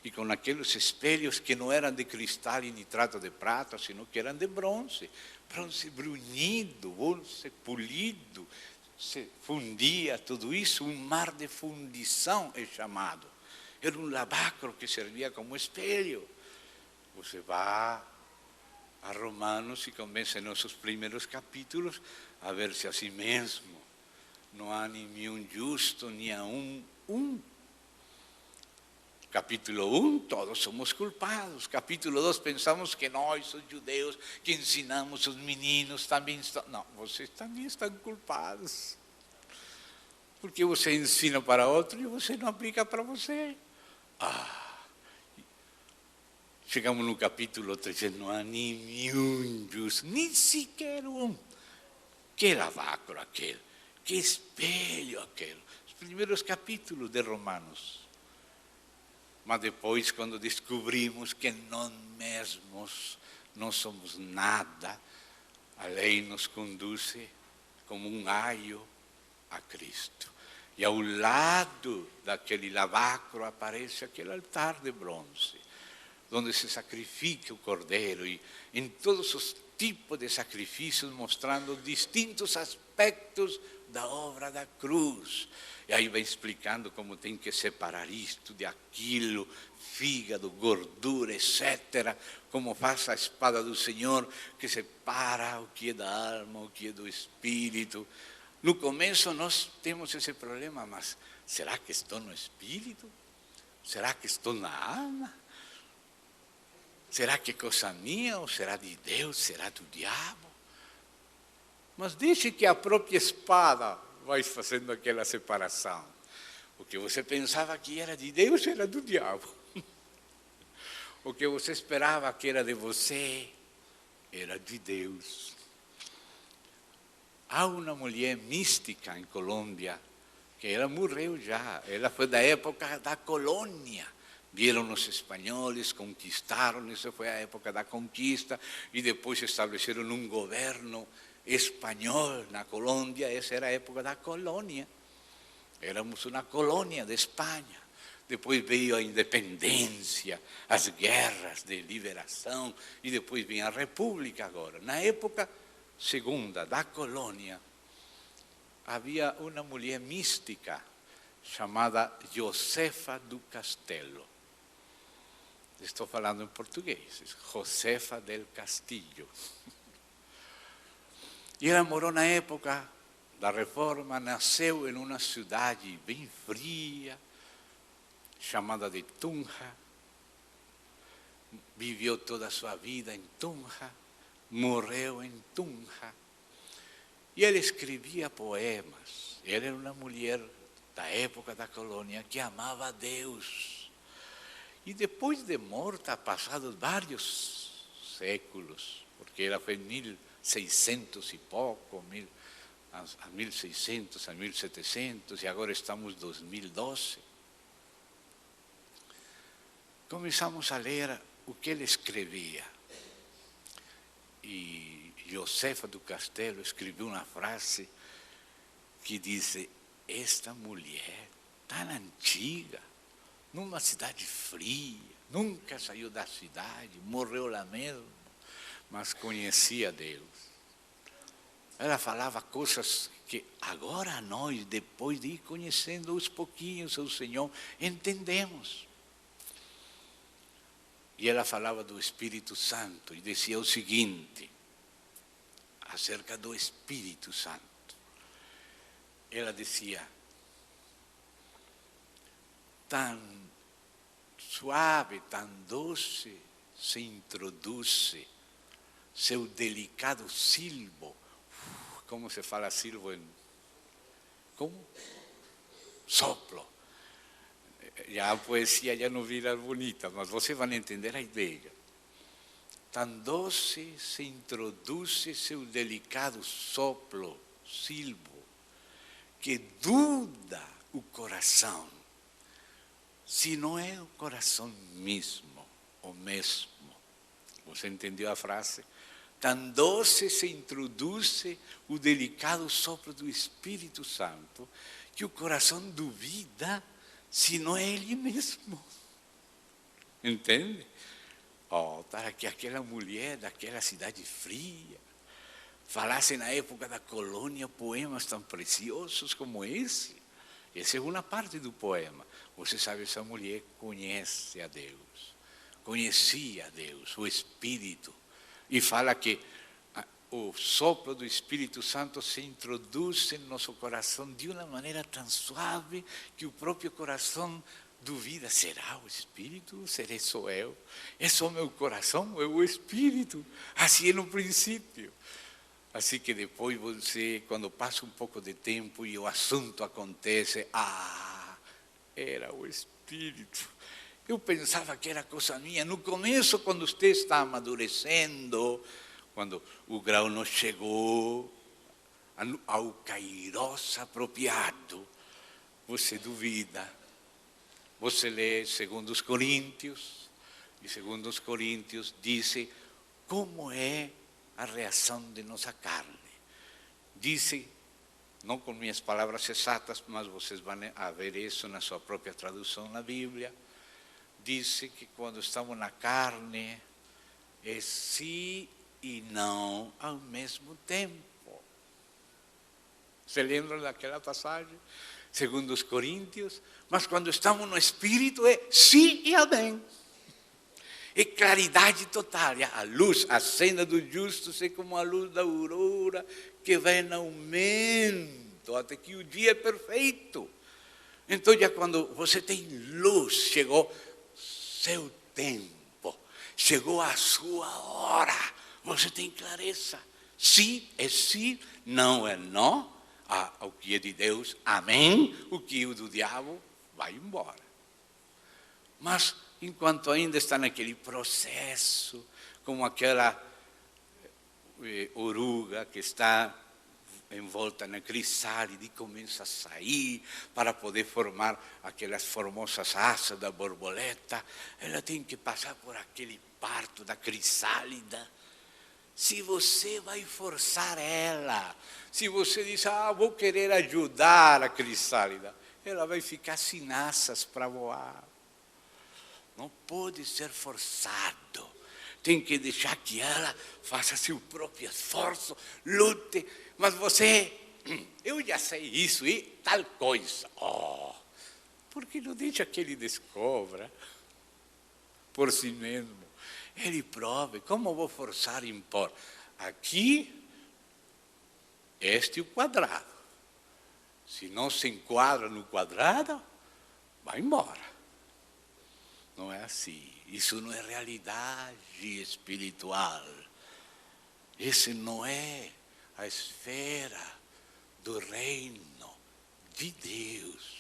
e com aqueles espelhos que não eram de cristal e nitrato de prata, sino que eram de bronze, bronze brunido, bronze polido. Se fundia tudo isso, um mar de fundição é chamado. Era um lavacro que servia como espelho. Você vai a Romanos e começa nos seus primeiros capítulos a ver-se assim mesmo. Não há nenhum justo, nem há um. Capítulo 1, todos somos culpados. Capítulo 2, pensamos que nós, os judeus, que ensinamos os meninos, também estão... Não, vocês também estão culpados. Porque você ensina para outro e você não aplica para você. Chegamos no capítulo 3, não há nenhum justo, nem sequer um. Que lavacro aquele, que espelho aquele. Os primeiros capítulos de Romanos. Mas depois, quando descobrimos que nós mesmos não somos nada, a lei nos conduz como um aio a Cristo. E ao lado daquele lavacro aparece aquele altar de bronze, onde se sacrifica o cordeiro, e em todos os tipos de sacrifícios, mostrando distintos aspectos da obra da cruz. E aí vai explicando como tem que separar isto de aquilo, fígado, gordura, etc. Como faz a espada do Senhor, que separa o que é da alma, o que é do espírito. No começo nós temos esse problema, mas será que estou no espírito? Será que estou na alma? Será que é coisa minha ou será de Deus? Será do diabo? Mas deixe que a própria espada vai fazendo aquela separação. O que você pensava que era de Deus era do diabo. O que você esperava que era de você era de Deus. Há uma mulher mística em Colômbia, que ela morreu já. Ela foi da época da colônia. Vieram os espanhóis, conquistaram, isso foi a época da conquista, e depois estabeleceram um governo espanhol na Colômbia. Essa era a época da colônia. Éramos uma colônia de Espanha. Depois veio a independência, as guerras de liberação, e depois vem a república agora. Na época segunda da colônia, havia uma mulher mística chamada Josefa do Castelo. Estou falando em português, Josefa del Castillo. E ela morou na época da reforma, nasceu em uma cidade bem fria, chamada de Tunja. viveu toda a sua vida em Tunja, morreu em Tunja. E ele escrevia poemas. Ela era uma mulher da época da colônia que amava a Deus. E depois de morta, passados vários séculos, porque ela foi em 1600 e pouco, a 1600, a 1700, e agora estamos em 2012. Começamos a ler o que ele escrevia. E Josefa do Castelo escreveu uma frase que diz: esta mulher tão antiga, numa cidade fria, nunca saiu da cidade, morreu lá mesmo, mas conhecia Deus. Ela falava coisas que agora nós, depois de ir conhecendo aos pouquinhos o Senhor, entendemos. E ela falava do Espírito Santo e dizia o seguinte, acerca do Espírito Santo. Ela dizia: tão suave, tão doce se introduz seu delicado silbo. Como se fala silbo em... Como? Soplo. Já a poesia já não vira bonita, mas vocês vão entender a ideia. Tão doce se introduz seu delicado soplo, silbo, que dúvida o coração, se não é o coração mesmo, o mesmo. Você entendeu a frase? Tão doce se introduz o delicado sopro do Espírito Santo, que o coração duvida se não é ele mesmo. Entende? Para que aquela mulher daquela cidade fria falasse na época da colônia poemas tão preciosos como esse. Essa é uma parte do poema. Você sabe, essa mulher conhece a Deus, conhecia a Deus, o Espírito. E fala que o sopro do Espírito Santo se introduz em nosso coração de uma maneira tão suave que o próprio coração duvida: será o Espírito? Serei só eu? É só meu coração? É o Espírito? Assim é no princípio. Assim que depois você, quando passa um pouco de tempo e o assunto acontece, era o Espírito. Eu pensava que era coisa minha. No começo, quando você está amadurecendo, quando o grau não chegou ao kairos apropriado, você duvida. Você lê 2 Coríntios, e 2 Coríntios diz como é a reação de nossa carne. Diz, não com minhas palavras exatas, mas vocês vão ver isso na sua própria tradução na Bíblia. Diz que quando estamos na carne, é sim e não ao mesmo tempo. Se lembram daquela passagem? 2 Coríntios. Mas quando estamos no Espírito, é sim e amém. É claridade total. A luz, a cena dos justos é como a luz da aurora que vai em aumento até que o dia é perfeito. Então, já quando você tem luz, chegou seu tempo, chegou a sua hora, você tem clareza. Sim é sim, não é não. O que é de Deus, amém. O que é do diabo, vai embora. Mas, enquanto ainda está naquele processo, como aquela oruga que está envolta na crisálide e começa a sair para poder formar aquelas formosas asas da borboleta, ela tem que passar por aquele parto da crisálida. Se você vai forçar ela, se você diz, vou querer ajudar a crisálida, ela vai ficar sem asas para voar. Não pode ser forçado. Tem que deixar que ela faça seu próprio esforço, lute. Mas você, eu já sei isso e tal coisa. Por que não deixa que ele descubra por si mesmo? Ele prove. Como vou forçar e impor? Aqui, este é o quadrado. Se não se enquadra no quadrado, vai embora. Não é assim. isso não é realidade espiritual. Esse não é a esfera do reino de Deus.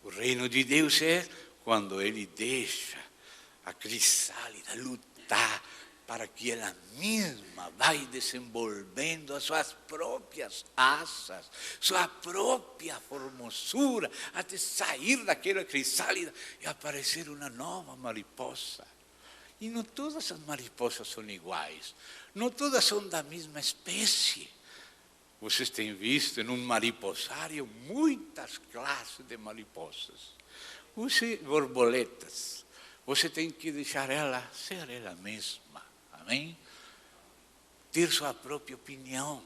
O reino de Deus é quando Ele deixa a crisálida lutar para que ela mesma vai desenvolvendo as suas próprias asas, sua própria formosura, até sair daquela crisálida e aparecer uma nova mariposa. E não todas as mariposas são iguais, não todas são da mesma espécie. Vocês têm visto em um mariposário muitas classes de mariposas. Use borboletas. Você tem que deixar ela ser ela mesma. Amém? Ter sua própria opinião,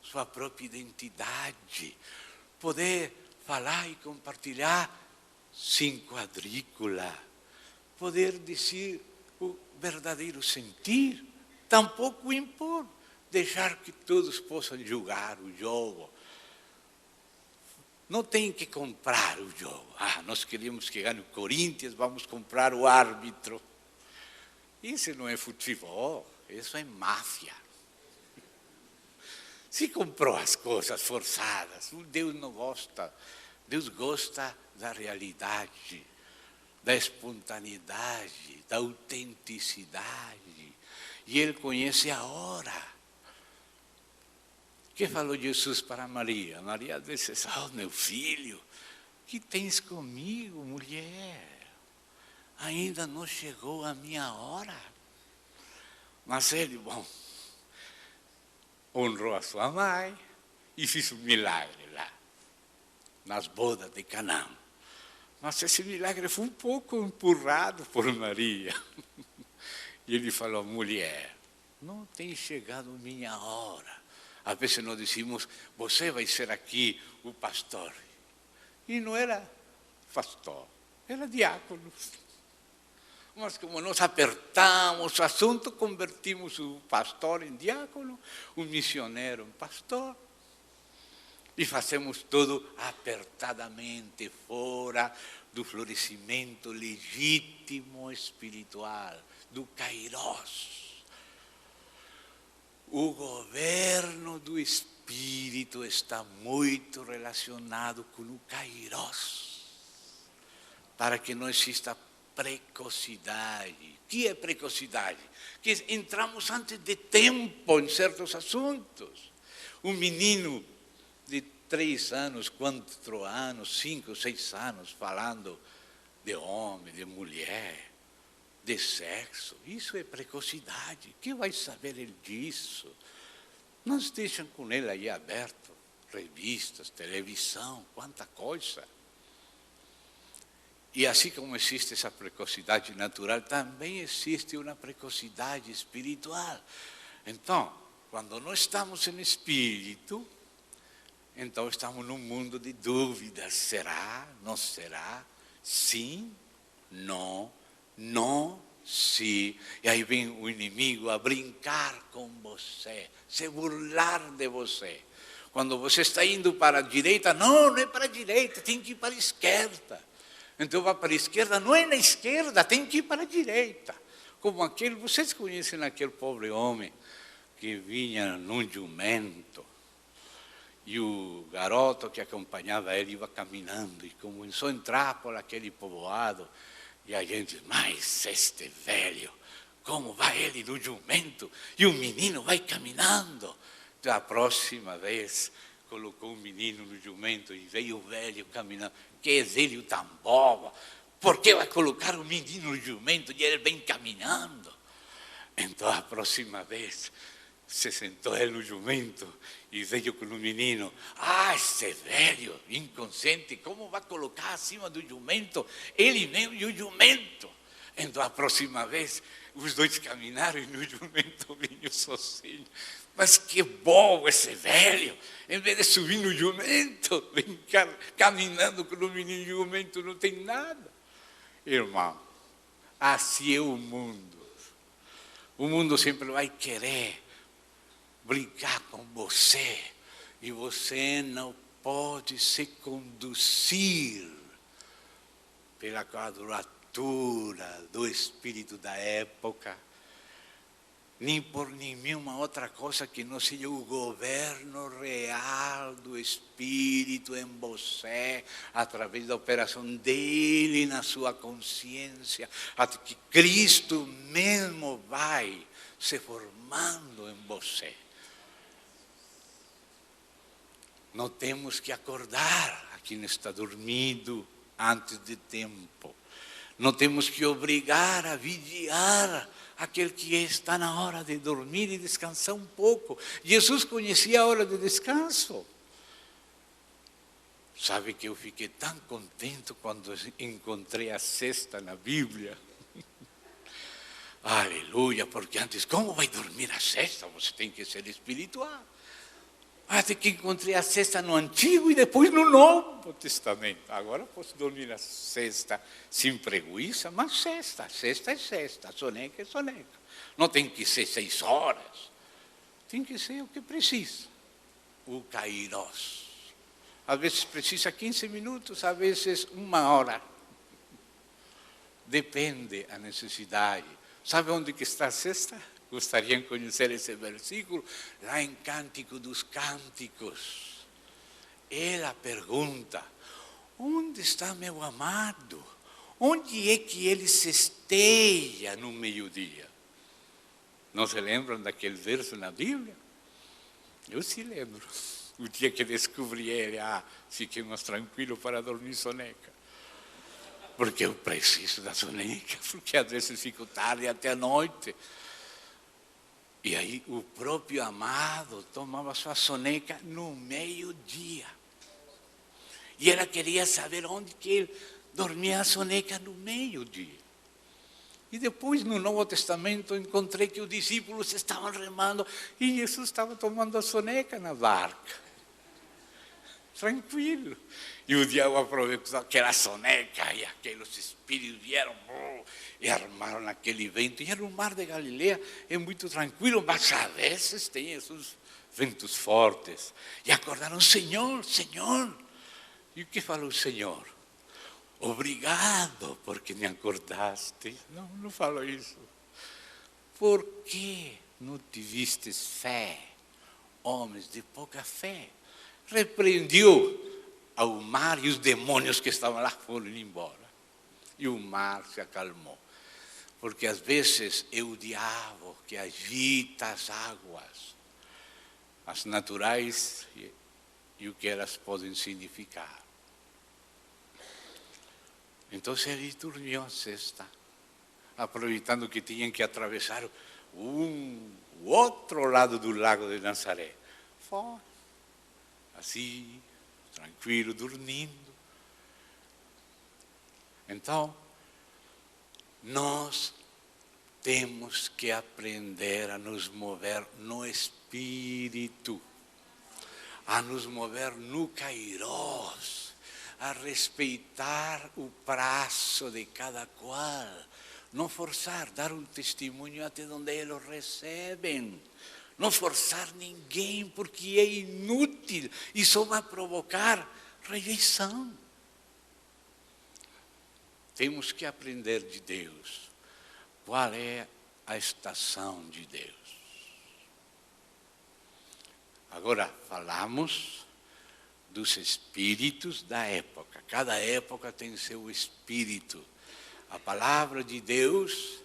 sua própria identidade. Poder falar e compartilhar sem quadrícula. Poder dizer o verdadeiro sentir, tampouco impor, deixar que todos possam julgar o jogo. Não tem que comprar o jogo. Nós queremos que ganhe o Corinthians, vamos comprar o árbitro. Isso não é futebol, isso é máfia. Se comprou as coisas forçadas, Deus não gosta. Deus gosta da realidade, da espontaneidade, da autenticidade. E Ele conhece a hora. O que falou Jesus para Maria? Maria disse, meu filho, que tens comigo, mulher? Ainda não chegou a minha hora. Mas Ele, honrou a sua mãe e fez um milagre lá, nas bodas de Canaã. Mas esse milagre foi um pouco empurrado por Maria. E Ele falou, mulher, não tem chegado a minha hora. Às vezes nós dizemos, você vai ser aqui o pastor. E não era pastor, era diácono. Mas como nós apertamos o assunto, convertimos o pastor em diácono, o missionário em pastor. E fazemos tudo apertadamente, fora do florescimento legítimo espiritual, do Kairos. O governo do Espírito está muito relacionado com o Kairos, para que não exista precocidade. O que é precocidade? Que entramos antes de tempo em certos assuntos. Um menino de 3 anos, 4 anos, 5, 6 anos, falando de homem, de mulher, de sexo, isso é precocidade. O que vai saber ele disso? Nos deixam com ele aí aberto, revistas, televisão, quanta coisa. E assim como existe essa precocidade natural, também existe uma precocidade espiritual. Então, quando nós estamos em espírito, então estamos num mundo de dúvidas. Será? Não será? Sim? Não? Não? Sim? E aí vem o inimigo a brincar com você, se burlar de você. Quando você está indo para a direita, não é para a direita, tem que ir para a esquerda. Então vai para a esquerda, não é na esquerda, tem que ir para a direita. Como aquele, vocês conhecem aquele pobre homem que vinha num jumento, e o garoto que acompanhava ele ia caminhando, e começou a entrar por aquele povoado, e a gente, mas este velho, como vai ele no jumento, e o menino vai caminhando. Então, a próxima vez, colocou o menino no jumento, e veio o velho caminhando. Que velho tão bobo, por que vai colocar o menino no jumento, e ele vem caminhando? Então, a próxima vez, se sentou ele no jumento e veio com o menino. Esse velho inconsciente, como vai colocar acima do jumento ele mesmo e o jumento? Então, a próxima vez, os dois caminaram e no jumento vinha sozinho. Mas que bom esse velho! Em vez de subir no jumento, vem caminhando com o menino e o jumento, não tem nada. Irmão, assim é o mundo. O mundo sempre vai querer brincar com você, e você não pode se conduzir pela altura do espírito da época, nem por nenhuma outra coisa que não seja o governo real do Espírito em você, através da operação dele na sua consciência, até que Cristo mesmo vai se formando em você. Não temos que acordar a quem está dormindo antes de tempo. Não temos que obrigar a vigiar aquele que está na hora de dormir e descansar um pouco. Jesus conhecia a hora de descanso. Sabe que eu fiquei tão contente quando encontrei a sexta na Bíblia. Aleluia, porque antes, como vai dormir a sexta? Você tem que ser espiritual. Até que encontrei a sexta no Antigo e depois no Novo Testamento. Agora posso dormir a sexta sem preguiça, mas sexta é sexta, soneca é soneca. Não tem que ser 6 horas, tem que ser o que precisa, o kairos. Às vezes precisa 15 minutos, às vezes 1 hora. Depende a necessidade. Sabe onde que está a sexta? Gostariam de conhecer esse versículo? Lá em Cântico dos Cânticos. Ela pergunta, onde está meu amado? Onde é que ele se esteja no meio-dia? Não se lembram daquele verso na Bíblia? Eu se lembro. O dia que descobri ele, fiquei mais tranquilo para dormir soneca. Porque eu preciso da soneca, porque às vezes fico tarde até a noite. E aí o próprio amado tomava sua soneca no meio-dia. E ela queria saber onde que ele dormia a soneca no meio-dia. E depois no Novo Testamento encontrei que os discípulos estavam remando e Jesus estava tomando a soneca na barca. Tranquilo. E o diabo aproveitou aquela soneca e aqueles espíritos vieram e armaram aquele vento. E era o mar de Galileia, é muito tranquilo, mas às vezes tem esses ventos fortes. E acordaram, Senhor, Senhor. E o que falou o Senhor? Obrigado porque me acordaste. Não falou isso. Por que não tivestes fé, homens de pouca fé? Repreendeu ao mar e os demônios que estavam lá foram embora. E o mar se acalmou. Porque às vezes é o diabo que agita as águas, as naturais e o que elas podem significar. Então ele dormiu a sexta, aproveitando que tinham que atravessar o outro lado do lago de Nazaré. Fora, assim, tranquilo, dormindo. Então, nós temos que aprender a nos mover no Espírito, a nos mover no Kairos, a respeitar o prazo de cada qual, não forçar, dar um testemunho até onde eles recebem, não forçar ninguém porque é inútil e só vai provocar rejeição. Temos que aprender de Deus qual é a estação de Deus. Agora falamos dos espíritos da época. Cada época tem seu espírito. A palavra de Deus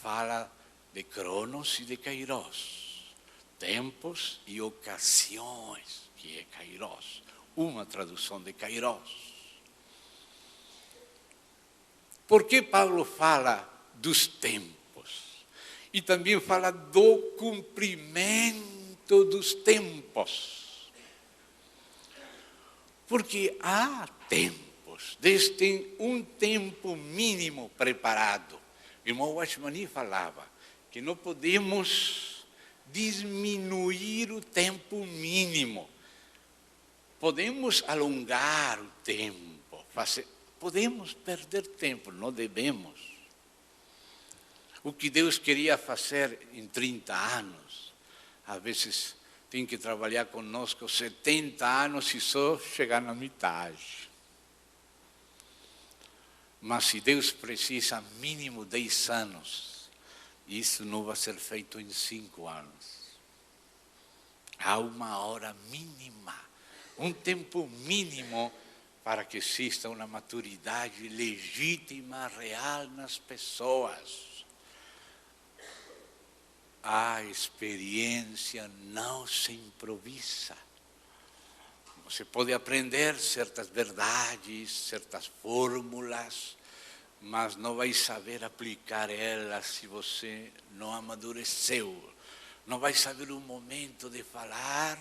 fala de Cronos e de Kairos, tempos e ocasiões, que é Kairos, uma tradução de Kairos. Por que Paulo fala dos tempos? E também fala do cumprimento dos tempos. Porque há tempos, desde um tempo mínimo preparado. O irmão Washmani falava que não podemos diminuir o tempo mínimo. Podemos alongar o tempo, podemos perder tempo, não devemos. O que Deus queria fazer em 30 anos, às vezes tem que trabalhar conosco 70 anos e só chegar na metade. Mas se Deus precisa mínimo 10 anos, isso não vai ser feito em 5 anos. Há uma hora mínima, um tempo mínimo para que exista uma maturidade legítima, real nas pessoas. A experiência não se improvisa. Você pode aprender certas verdades, certas fórmulas, mas não vai saber aplicar elas se você não amadureceu. Não vai saber o momento de falar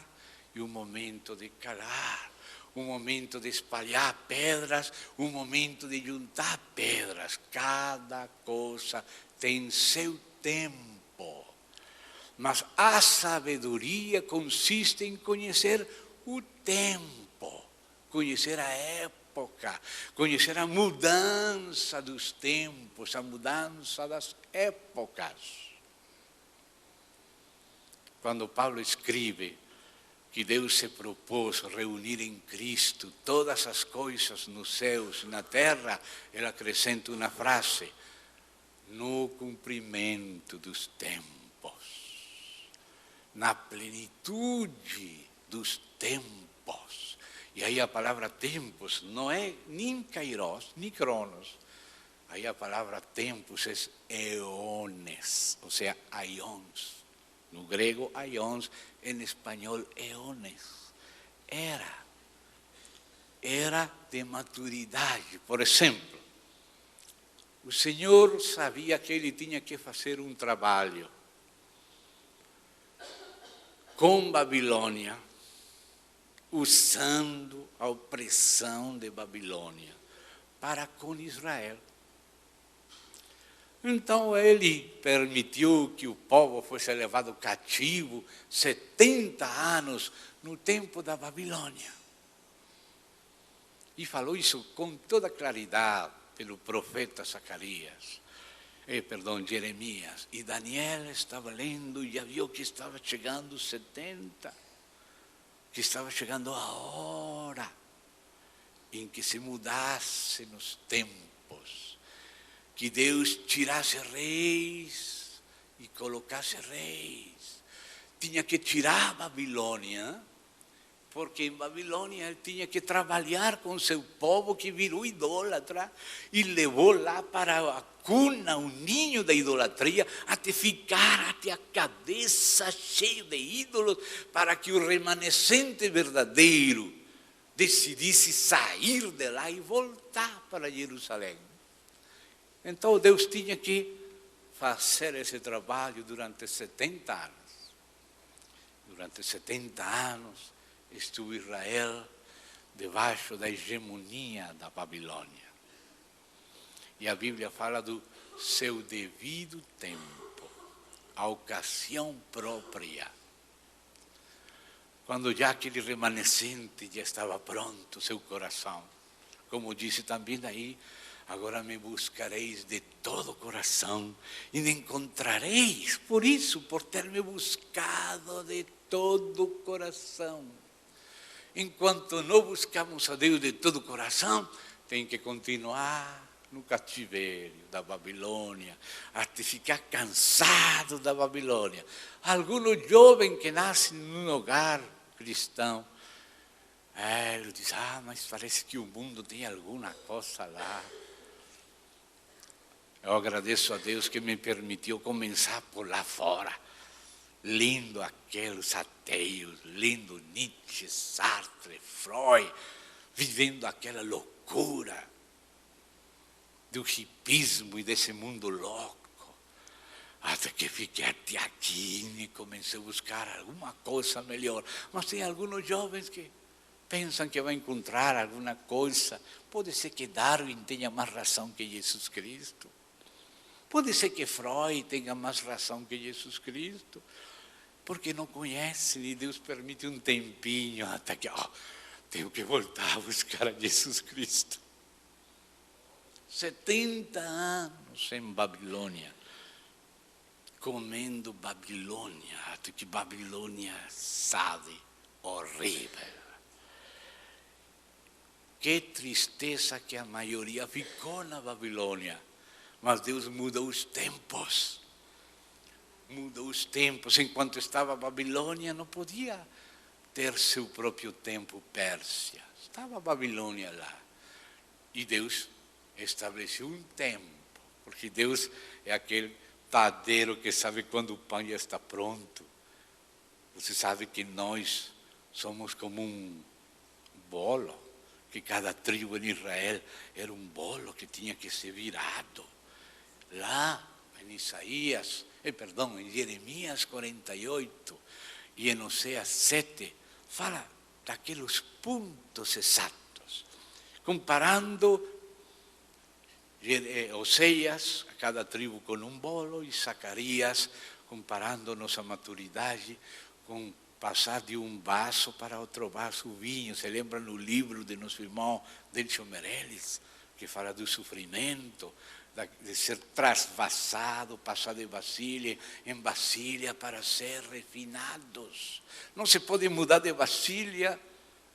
e o momento de calar, o momento de espalhar pedras, o momento de juntar pedras. Cada coisa tem seu tempo. Mas a sabedoria consiste em conhecer o tempo, conhecer a época, conhecer a mudança dos tempos, a mudança das épocas. Quando Paulo escreve que Deus se propôs reunir em Cristo todas as coisas nos céus e na terra, ele acrescenta uma frase: no cumprimento dos tempos, na plenitude dos tempos. E aí a palavra tempos não é nem kairos, nem cronos. Aí a palavra tempos é eones, ou seja, aions. No grego, aions, em espanhol, eones. Era de maturidade. Por exemplo, o Senhor sabia que ele tinha que fazer um trabalho com Babilônia, usando a opressão de Babilônia para com Israel. Então ele permitiu que o povo fosse levado cativo 70 anos no tempo da Babilônia. E falou isso com toda claridade pelo profeta Jeremias. E Daniel estava lendo e já viu que estava chegando 70, que estava chegando a hora em que se mudasse nos tempos, que Deus tirasse reis e colocasse reis. Tinha que tirar a Babilônia, porque em Babilônia ele tinha que trabalhar com seu povo que virou idólatra e levou lá para a cuna, o ninho da idolatria, até a cabeça cheia de ídolos, para que o remanescente verdadeiro decidisse sair de lá e voltar para Jerusalém. Então Deus tinha que fazer esse trabalho durante 70 anos. Durante 70 anos estuvo Israel debaixo da hegemonia da Babilônia. E a Bíblia fala do seu devido tempo, a ocasião própria. Quando já aquele remanescente já estava pronto, seu coração, como disse também aí, agora me buscareis de todo o coração e me encontrareis, por ter me buscado de todo o coração. Enquanto não buscamos a Deus de todo o coração, tem que continuar no cativeiro da Babilônia, até ficar cansado da Babilônia. Alguns jovens que nascem num lugar cristão, ele diz, mas parece que o mundo tem alguma coisa lá. Eu agradeço a Deus que me permitiu começar por lá fora, lendo aqueles ateus, lendo Nietzsche, Sartre, Freud, vivendo aquela loucura do hipismo e desse mundo louco, até que fiquei até aqui e comecei a buscar alguma coisa melhor. Mas tem alguns jovens que pensam que vão encontrar alguma coisa. Pode ser que Darwin tenha mais razão que Jesus Cristo. Pode ser que Freud tenha mais razão que Jesus Cristo, porque não conhecem e Deus permite um tempinho até que tenho que voltar a buscar a Jesus Cristo. 70 anos em Babilônia, comendo Babilônia, até que Babilônia sabe, horrível. Que tristeza que a maioria ficou na Babilônia. Mas Deus muda os tempos. Muda os tempos. Enquanto estava a Babilônia, não podia ter seu próprio tempo Pérsia. Estava a Babilônia lá. E Deus estabeleceu um tempo. Porque Deus é aquele padeiro que sabe quando o pão já está pronto. Você sabe que nós somos como um bolo, que cada tribo em Israel era um bolo que tinha que ser virado. Lá em em Jeremias 48 e em Oséias 7, fala daqueles pontos exatos, comparando Oséias, a cada tribo com um bolo, e Zacarias, comparando nossa maturidade com passar de um vaso para outro vaso o vinho. Se lembra no livro de nosso irmão Delcio Meirelles, que fala do sofrimento, de ser trasvasado, passar de vasilha em vasilha para ser refinados. Não se pode mudar de vasilha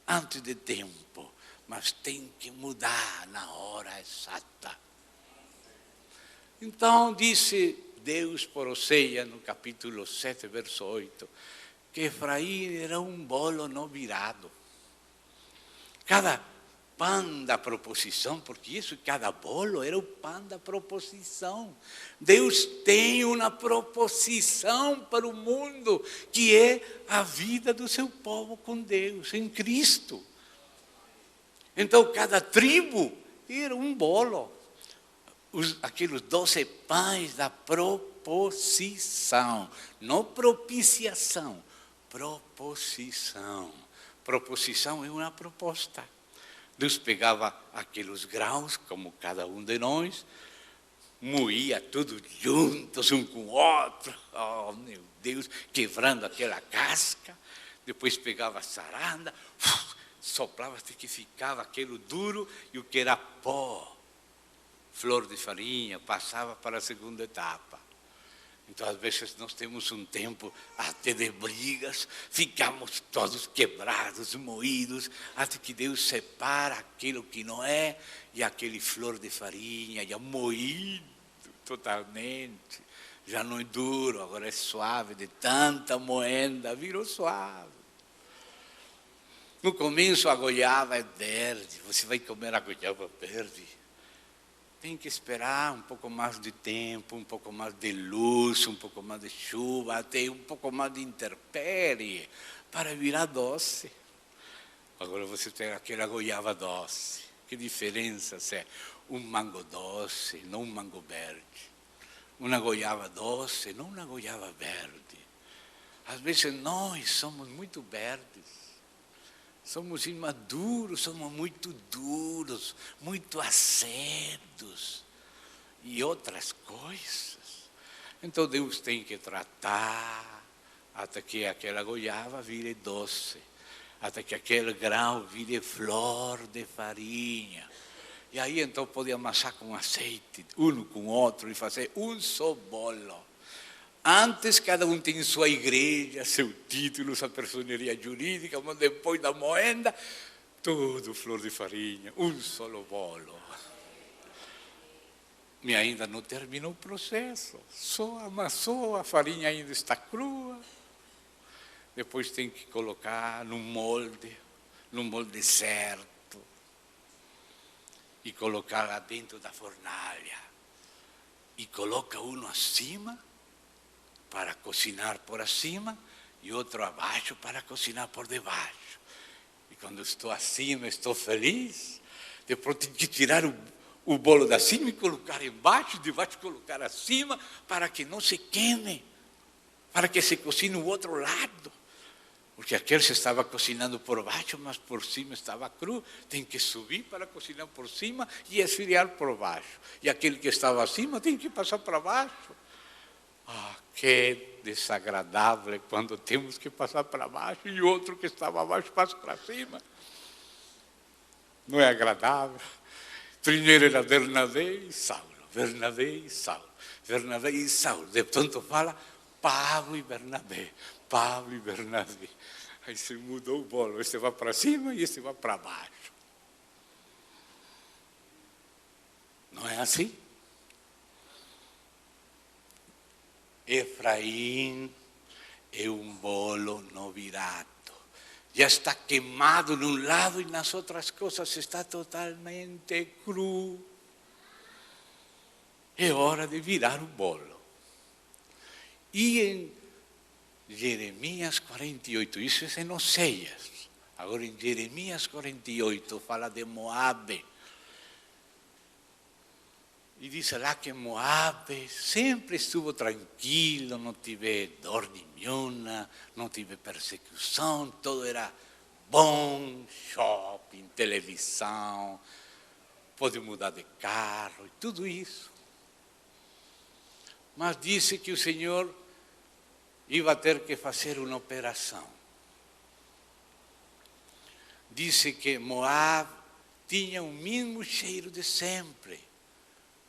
antes de tempo, mas tem que mudar na hora exata. Então, disse Deus por Oséias, no capítulo 7, verso 8, que Efraim era um bolo não virado. Cada pão da proposição, porque isso, cada bolo era o pão da proposição. Deus tem uma proposição para o mundo, que é a vida do seu povo com Deus, em Cristo. Então, cada tribo era um bolo. Aqueles 12 pães da proposição, não propiciação, proposição. Proposição é uma proposta. Deus pegava aqueles grãos, como cada um de nós, moía tudo juntos, um com o outro, oh meu Deus, quebrando aquela casca, depois pegava a saranda, soprava até que ficava aquele duro, e o que era pó, flor de farinha, passava para a segunda etapa. Então, às vezes, nós temos um tempo até de brigas, ficamos todos quebrados, moídos, até que Deus separa aquilo que não é, e aquele flor de farinha, já moído totalmente, já não é duro, agora é suave, de tanta moenda, virou suave. No começo, a goiaba é verde, você vai comer a goiaba verde. Tem que esperar um pouco mais de tempo, um pouco mais de luz, um pouco mais de chuva, até um pouco mais de intempérie, para virar doce. Agora você tem aquela goiaba doce. Que diferença se é um mango doce, não um mango verde. Uma goiaba doce, não uma goiaba verde. Às vezes nós somos muito verdes. Somos imaduros, somos muito duros, muito azedos e outras coisas. Então Deus tem que tratar até que aquela goiaba vire doce, até que aquele grão vire flor de farinha. E aí então pode amassar com azeite, um com o outro, e fazer um só bolo. Antes, cada um tem sua igreja, seu título, sua personeria jurídica, mas depois da moenda, tudo flor de farinha, um solo bolo. E ainda não terminou o processo, só amassou, a farinha ainda está crua. Depois tem que colocar num molde certo, e colocar lá dentro da fornalha. E coloca um acima, para cocinar por acima, e outro abaixo para cocinar por debaixo. E quando estou acima, estou feliz. Depois tenho que tirar o bolo de cima e colocar embaixo, de baixo colocar acima, para que não se queime, para que se cocine o outro lado. Porque aquele se estava cocinando por baixo, mas por cima estava cru. Tem que subir para cocinar por cima e esfriar por baixo. E aquele que estava acima tem que passar para baixo. Que desagradável quando temos que passar para baixo e o outro que estava abaixo passa para cima. Não é agradável. Primeiro era Bernabé e Saulo, Bernabé e Saulo, Bernabé e Saulo. De pronto fala Pablo e Bernabé, Pablo e Bernabé. Aí se mudou o bolo, este vai para cima e este vai para baixo. Não é assim? Efraim é um bolo não virado. Já está queimado num lado e nas outras coisas está totalmente cru. É hora de virar o bolo. E em Jeremias 48, isso é em Oséias. Agora em Jeremias 48 fala de Moabe. E diz lá que Moabe sempre estuvo tranquilo, não tive dor nenhuma, não tive persecução, tudo era bom, shopping, televisão, pode mudar de carro e tudo isso. Mas disse que o Senhor ia ter que fazer uma operação. Disse que Moab tinha o mesmo cheiro de sempre.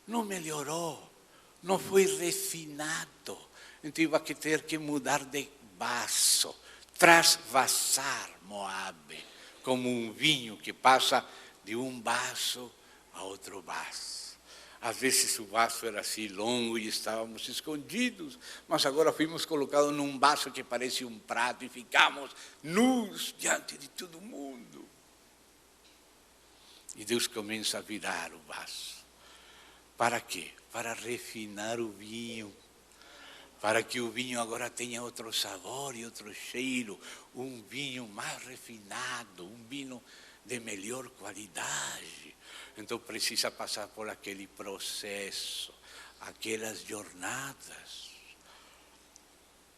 Não melhorou, não foi refinado. Então ia ter que mudar de vaso, trasvasar Moabe, como um vinho que passa de um vaso a outro vaso. Às vezes o vaso era assim longo e estávamos escondidos, mas agora fomos colocados num vaso que parece um prato e ficamos nus diante de todo mundo. E Deus começa a virar o vaso. Para quê? Para refinar o vinho. Para que o vinho agora tenha outro sabor e outro cheiro. Um vinho mais refinado, um vinho de melhor qualidade. Então precisa passar por aquele processo, aquelas jornadas,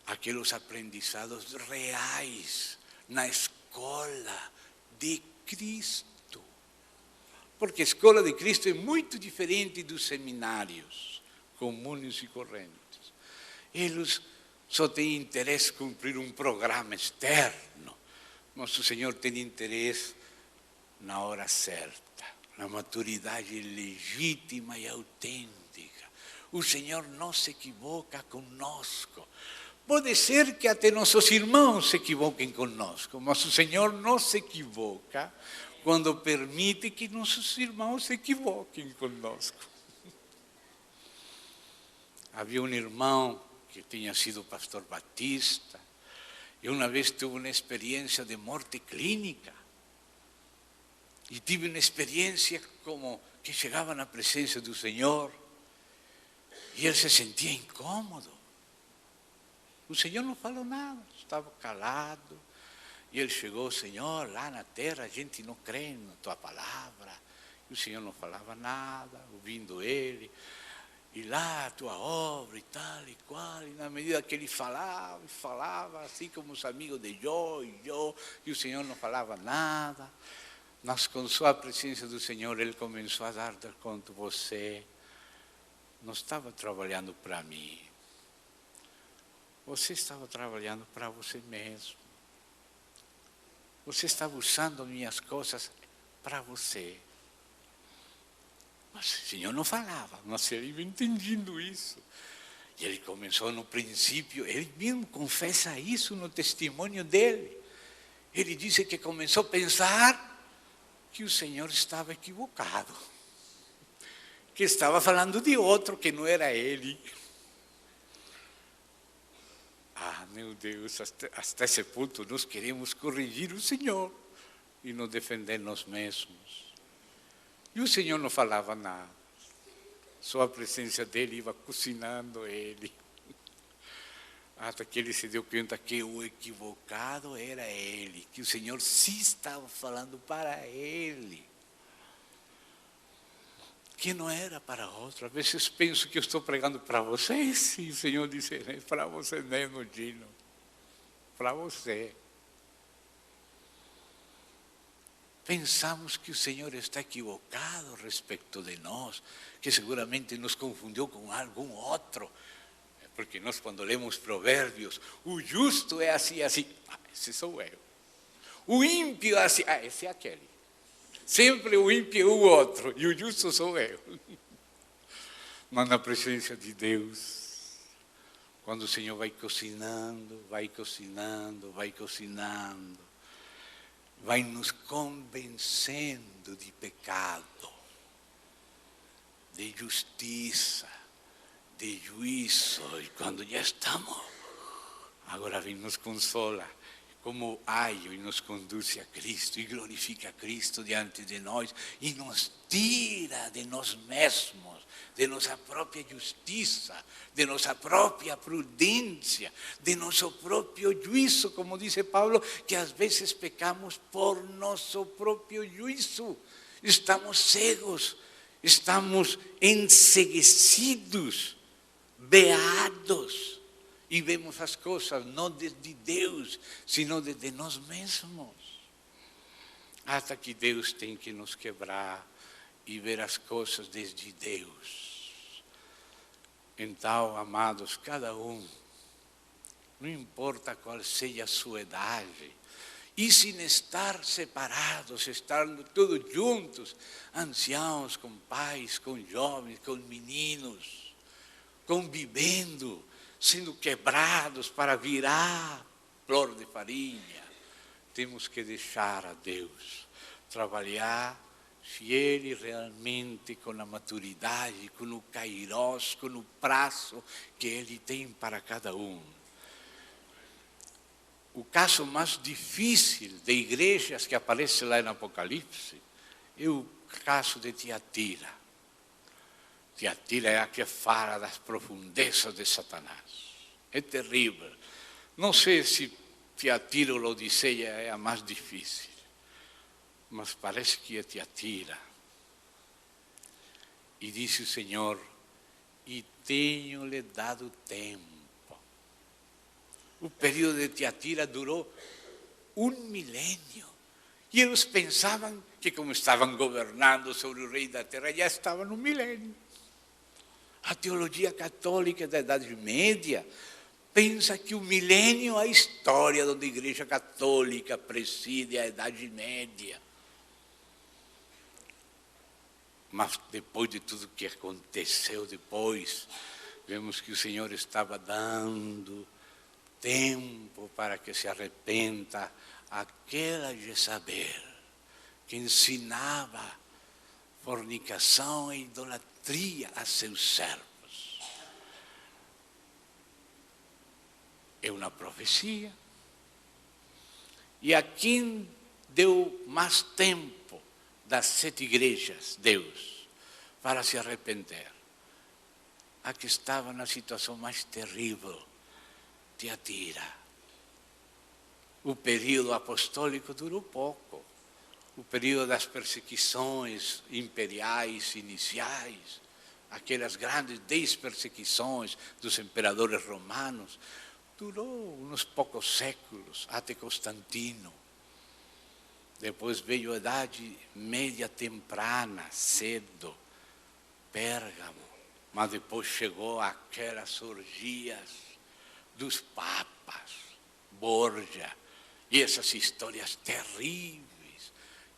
aqueles aprendizados reais na escola de Cristo. Porque a escola de Cristo é muito diferente dos seminários comuns e correntes. Eles só têm interesse em cumprir um programa externo, mas o Senhor tem interesse na hora certa, na maturidade legítima e autêntica. O Senhor não se equivoca conosco. Pode ser que até nossos irmãos se equivoquem conosco, mas o Senhor não se equivoca quando permite que nossos irmãos se equivoquem conosco. Havia um irmão que tinha sido pastor batista e uma vez teve uma experiência de morte clínica. E tive uma experiência como que chegava na presença do Senhor e ele se sentia incômodo. O Senhor não falou nada, estava calado. E ele chegou, Senhor, lá na terra a gente não crê na tua palavra. E o Senhor não falava nada, ouvindo ele. E lá a tua obra e tal e qual. E na medida que ele falava, assim como os amigos de Jó, e o Senhor não falava nada. Mas com sua presença do Senhor, ele começou a dar conta, você não estava trabalhando para mim. Você estava trabalhando para você mesmo. Você estava usando minhas coisas para você. Mas o Senhor não falava, mas ele ia entendendo isso. E ele começou no princípio, ele mesmo confessa isso no testemunho dele. Ele disse que começou a pensar que o Senhor estava equivocado. Que estava falando de outro, que não era ele. Ah, meu Deus, até esse ponto nós queremos corrigir o Senhor e nos defender nós mesmos. E o Senhor não falava nada. Só a presença dele ia cozinhando ele. Até que ele se deu conta que o equivocado era ele, que o Senhor sim estava falando para ele. Que não era para outro. Às vezes penso que eu estou pregando para vocês e o Senhor disse, é para você mesmo, Gino. Para você. Pensamos que o Senhor está equivocado a respeito de nós, que seguramente nos confundiu com algum outro. Porque nós quando lemos provérbios, o justo é assim, assim. Ah, esse sou eu. O ímpio é assim, ah, esse é aquele. Sempre o ímpio é o outro e o justo sou eu. Mas na presença de Deus, quando o Senhor vai cozinhando, vai nos convencendo de pecado. de justiça, de juízo. E quando já estamos, agora vem nos consola, como aio, e nos conduz a Cristo, e glorifica a Cristo diante de nós, e nos tira de nós mesmos, de nossa própria justiça, de nossa própria prudência, de nosso próprio juízo, como diz Paulo, que às vezes pecamos por nosso próprio juízo. Estamos cegos, estamos enceguecidos, veados, e vemos as coisas não desde Deus, sino desde nós mesmos. Até que Deus tem que nos quebrar e ver as coisas desde Deus. Então, amados, cada um, não importa qual seja a sua idade, e sem estar separados, estando todos juntos, anciãos com pais, com jovens, com meninos, convivendo, sendo quebrados para virar flor de farinha. Temos que deixar a Deus trabalhar, se Ele realmente, com a maturidade, com o kairos, com o prazo que Ele tem para cada um. O caso mais difícil de igrejas que aparece lá no Apocalipse é o caso de Tiatira. Tiatira é a que fala das profundezas de Satanás. É terrível. Não sei se Tiatira ou Laodiceia é a mais difícil, mas parece que é Tiatira. E disse o Senhor, e tenho-lhe dado tempo. O período de Tiatira durou 1 milênio. E eles pensavam que, como estavam governando sobre o rei da terra, já estavam no milênio. A teologia católica da Idade Média pensa que o milênio é a história onde a Igreja Católica preside a Idade Média. Mas depois de tudo que aconteceu depois, vemos que o Senhor estava dando tempo para que se arrependa aquela Jezabel que ensinava fornicação e idolatria a seus servos. É uma profecia. E a quem deu mais tempo das 7 igrejas, Deus, para se arrepender? A que estava na situação mais terrível, Tiatira. O período apostólico durou pouco. O período das perseguições imperiais iniciais, aquelas grandes 10 perseguições dos imperadores romanos, durou uns poucos séculos, até Constantino. Depois veio a Idade Média temprana, cedo, Pérgamo. Mas depois chegou aquelas orgias dos papas, Borgia, e essas histórias terríveis.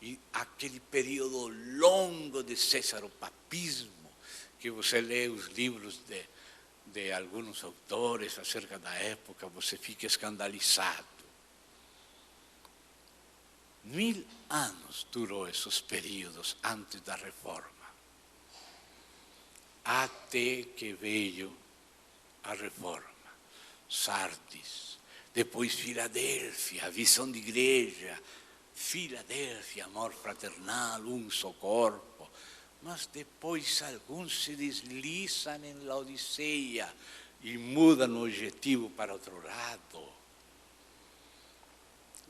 E aquele período longo de césaropapismo, que você lê os livros de alguns autores acerca da época, você fica escandalizado. 1000 anos durou esses períodos antes da reforma. Até que veio a reforma. Sardis, depois Filadélfia, a visão de igreja, Filadélfia, amor fraternal, um só corpo. Mas depois alguns se deslizam em Laodiceia e mudam o objetivo para outro lado.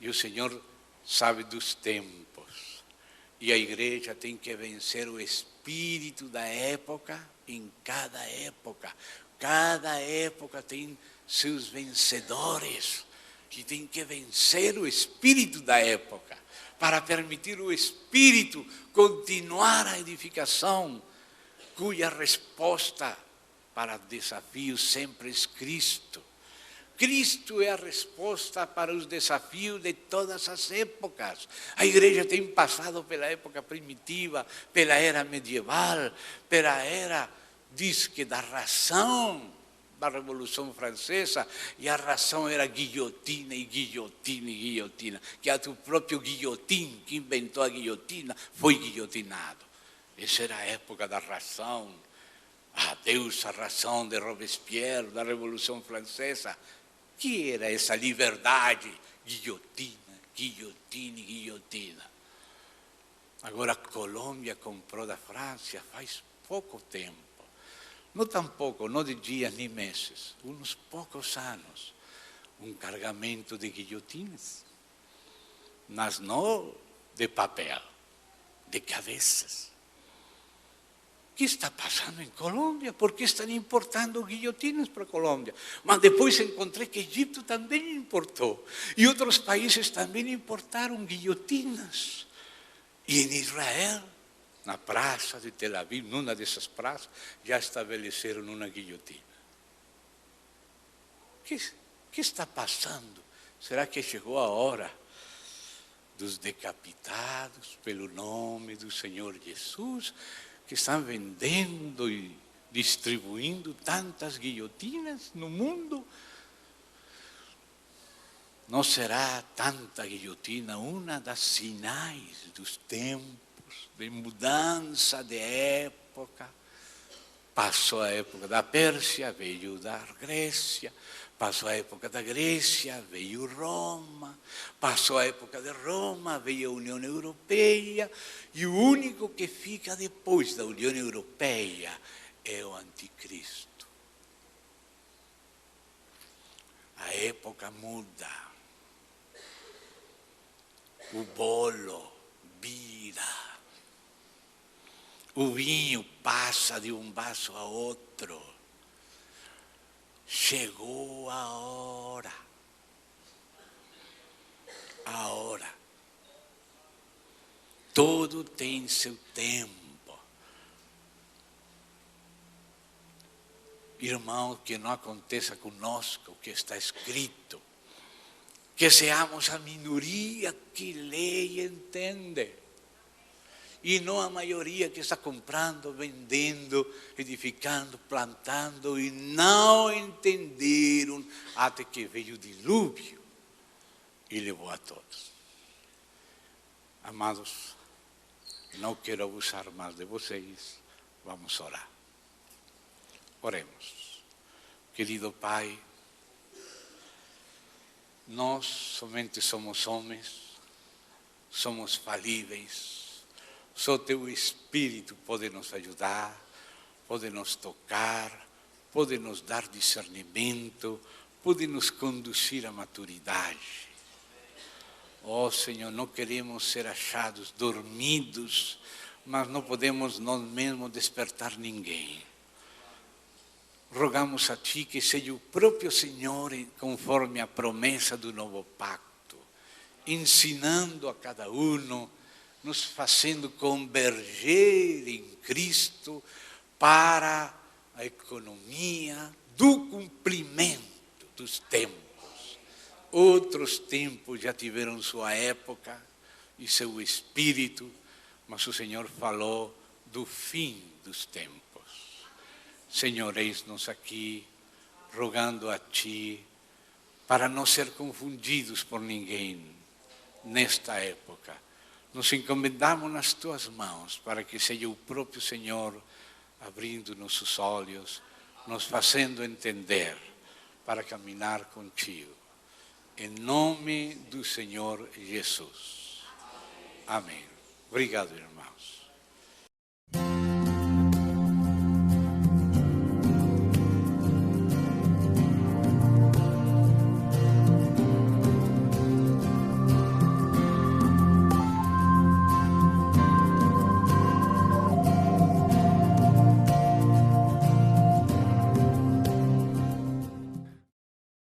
E o Senhor sabe dos tempos. E a igreja tem que vencer o espírito da época em cada época. Cada época tem seus vencedores, que tem que vencer o espírito da época, para permitir o espírito continuar a edificação, cuja resposta para desafios sempre é Cristo. Cristo é a resposta para os desafios de todas as épocas. A igreja tem passado pela época primitiva, pela era medieval, pela era, diz que da razão, da Revolução Francesa, e a razão era guilhotina e guilhotina e guilhotina, que até o próprio Guillotin, que inventou a guilhotina, foi guilhotinado. Essa era a época da ração. Adeus a ração de Robespierre, da Revolução Francesa. Que era essa liberdade? Guilhotina, guilhotina, guilhotina. Agora a Colômbia comprou da França faz pouco tempo. Não tão pouco, não de dias nem meses, uns poucos anos. Um carregamento de guilhotinas, mas não de papel, de cabeças. O que está passando em Colômbia? Por que estão importando guilhotinas para a Colômbia? Mas depois encontrei que Egito também importou. E outros países também importaram guilhotinas. E em Israel, na praça de Tel Aviv, numa dessas praças, já estabeleceram uma guilhotina. O que está passando? Será que chegou a hora dos decapitados pelo nome do Senhor Jesus, que estão vendendo e distribuindo tantas guilhotinas no mundo? Não será tanta guilhotina uma das sinais dos tempos, de mudança de época? Passou a época da Pérsia, veio da Grécia. Passou a época da Grécia, veio Roma. Passou a época de Roma, veio a União Europeia. E o único que fica depois da União Europeia é o Anticristo. A época muda. O bolo vira. O vinho passa de um vaso a outro. Chegou a hora. A hora. Tudo tem seu tempo. Irmão, que não aconteça conosco o que está escrito. Que seamos a minoria que lê e entende. E não a maioria que está comprando, vendendo, edificando, plantando e não entenderam até que veio o dilúvio e levou a todos. Amados, não quero abusar mais de vocês, vamos orar. Oremos. Querido Pai, nós somente somos homens, somos falíveis. Só Teu Espírito pode nos ajudar, pode nos tocar, pode nos dar discernimento, pode nos conduzir à maturidade. Oh Senhor, não queremos ser achados dormidos, mas não podemos nós mesmos despertar ninguém. Rogamos a Ti que seja o próprio Senhor, conforme a promessa do novo pacto, ensinando a cada um, nos fazendo converger em Cristo para a economia do cumprimento dos tempos. Outros tempos já tiveram sua época e seu espírito, mas o Senhor falou do fim dos tempos. Senhor, eis-nos aqui, rogando a Ti, para não ser confundidos por ninguém nesta época. Nos encomendamos nas Tuas mãos, para que seja o próprio Senhor abrindo nossos olhos, nos fazendo entender, para caminhar contigo. Em nome do Senhor Jesus. Amém. Obrigado, irmãos.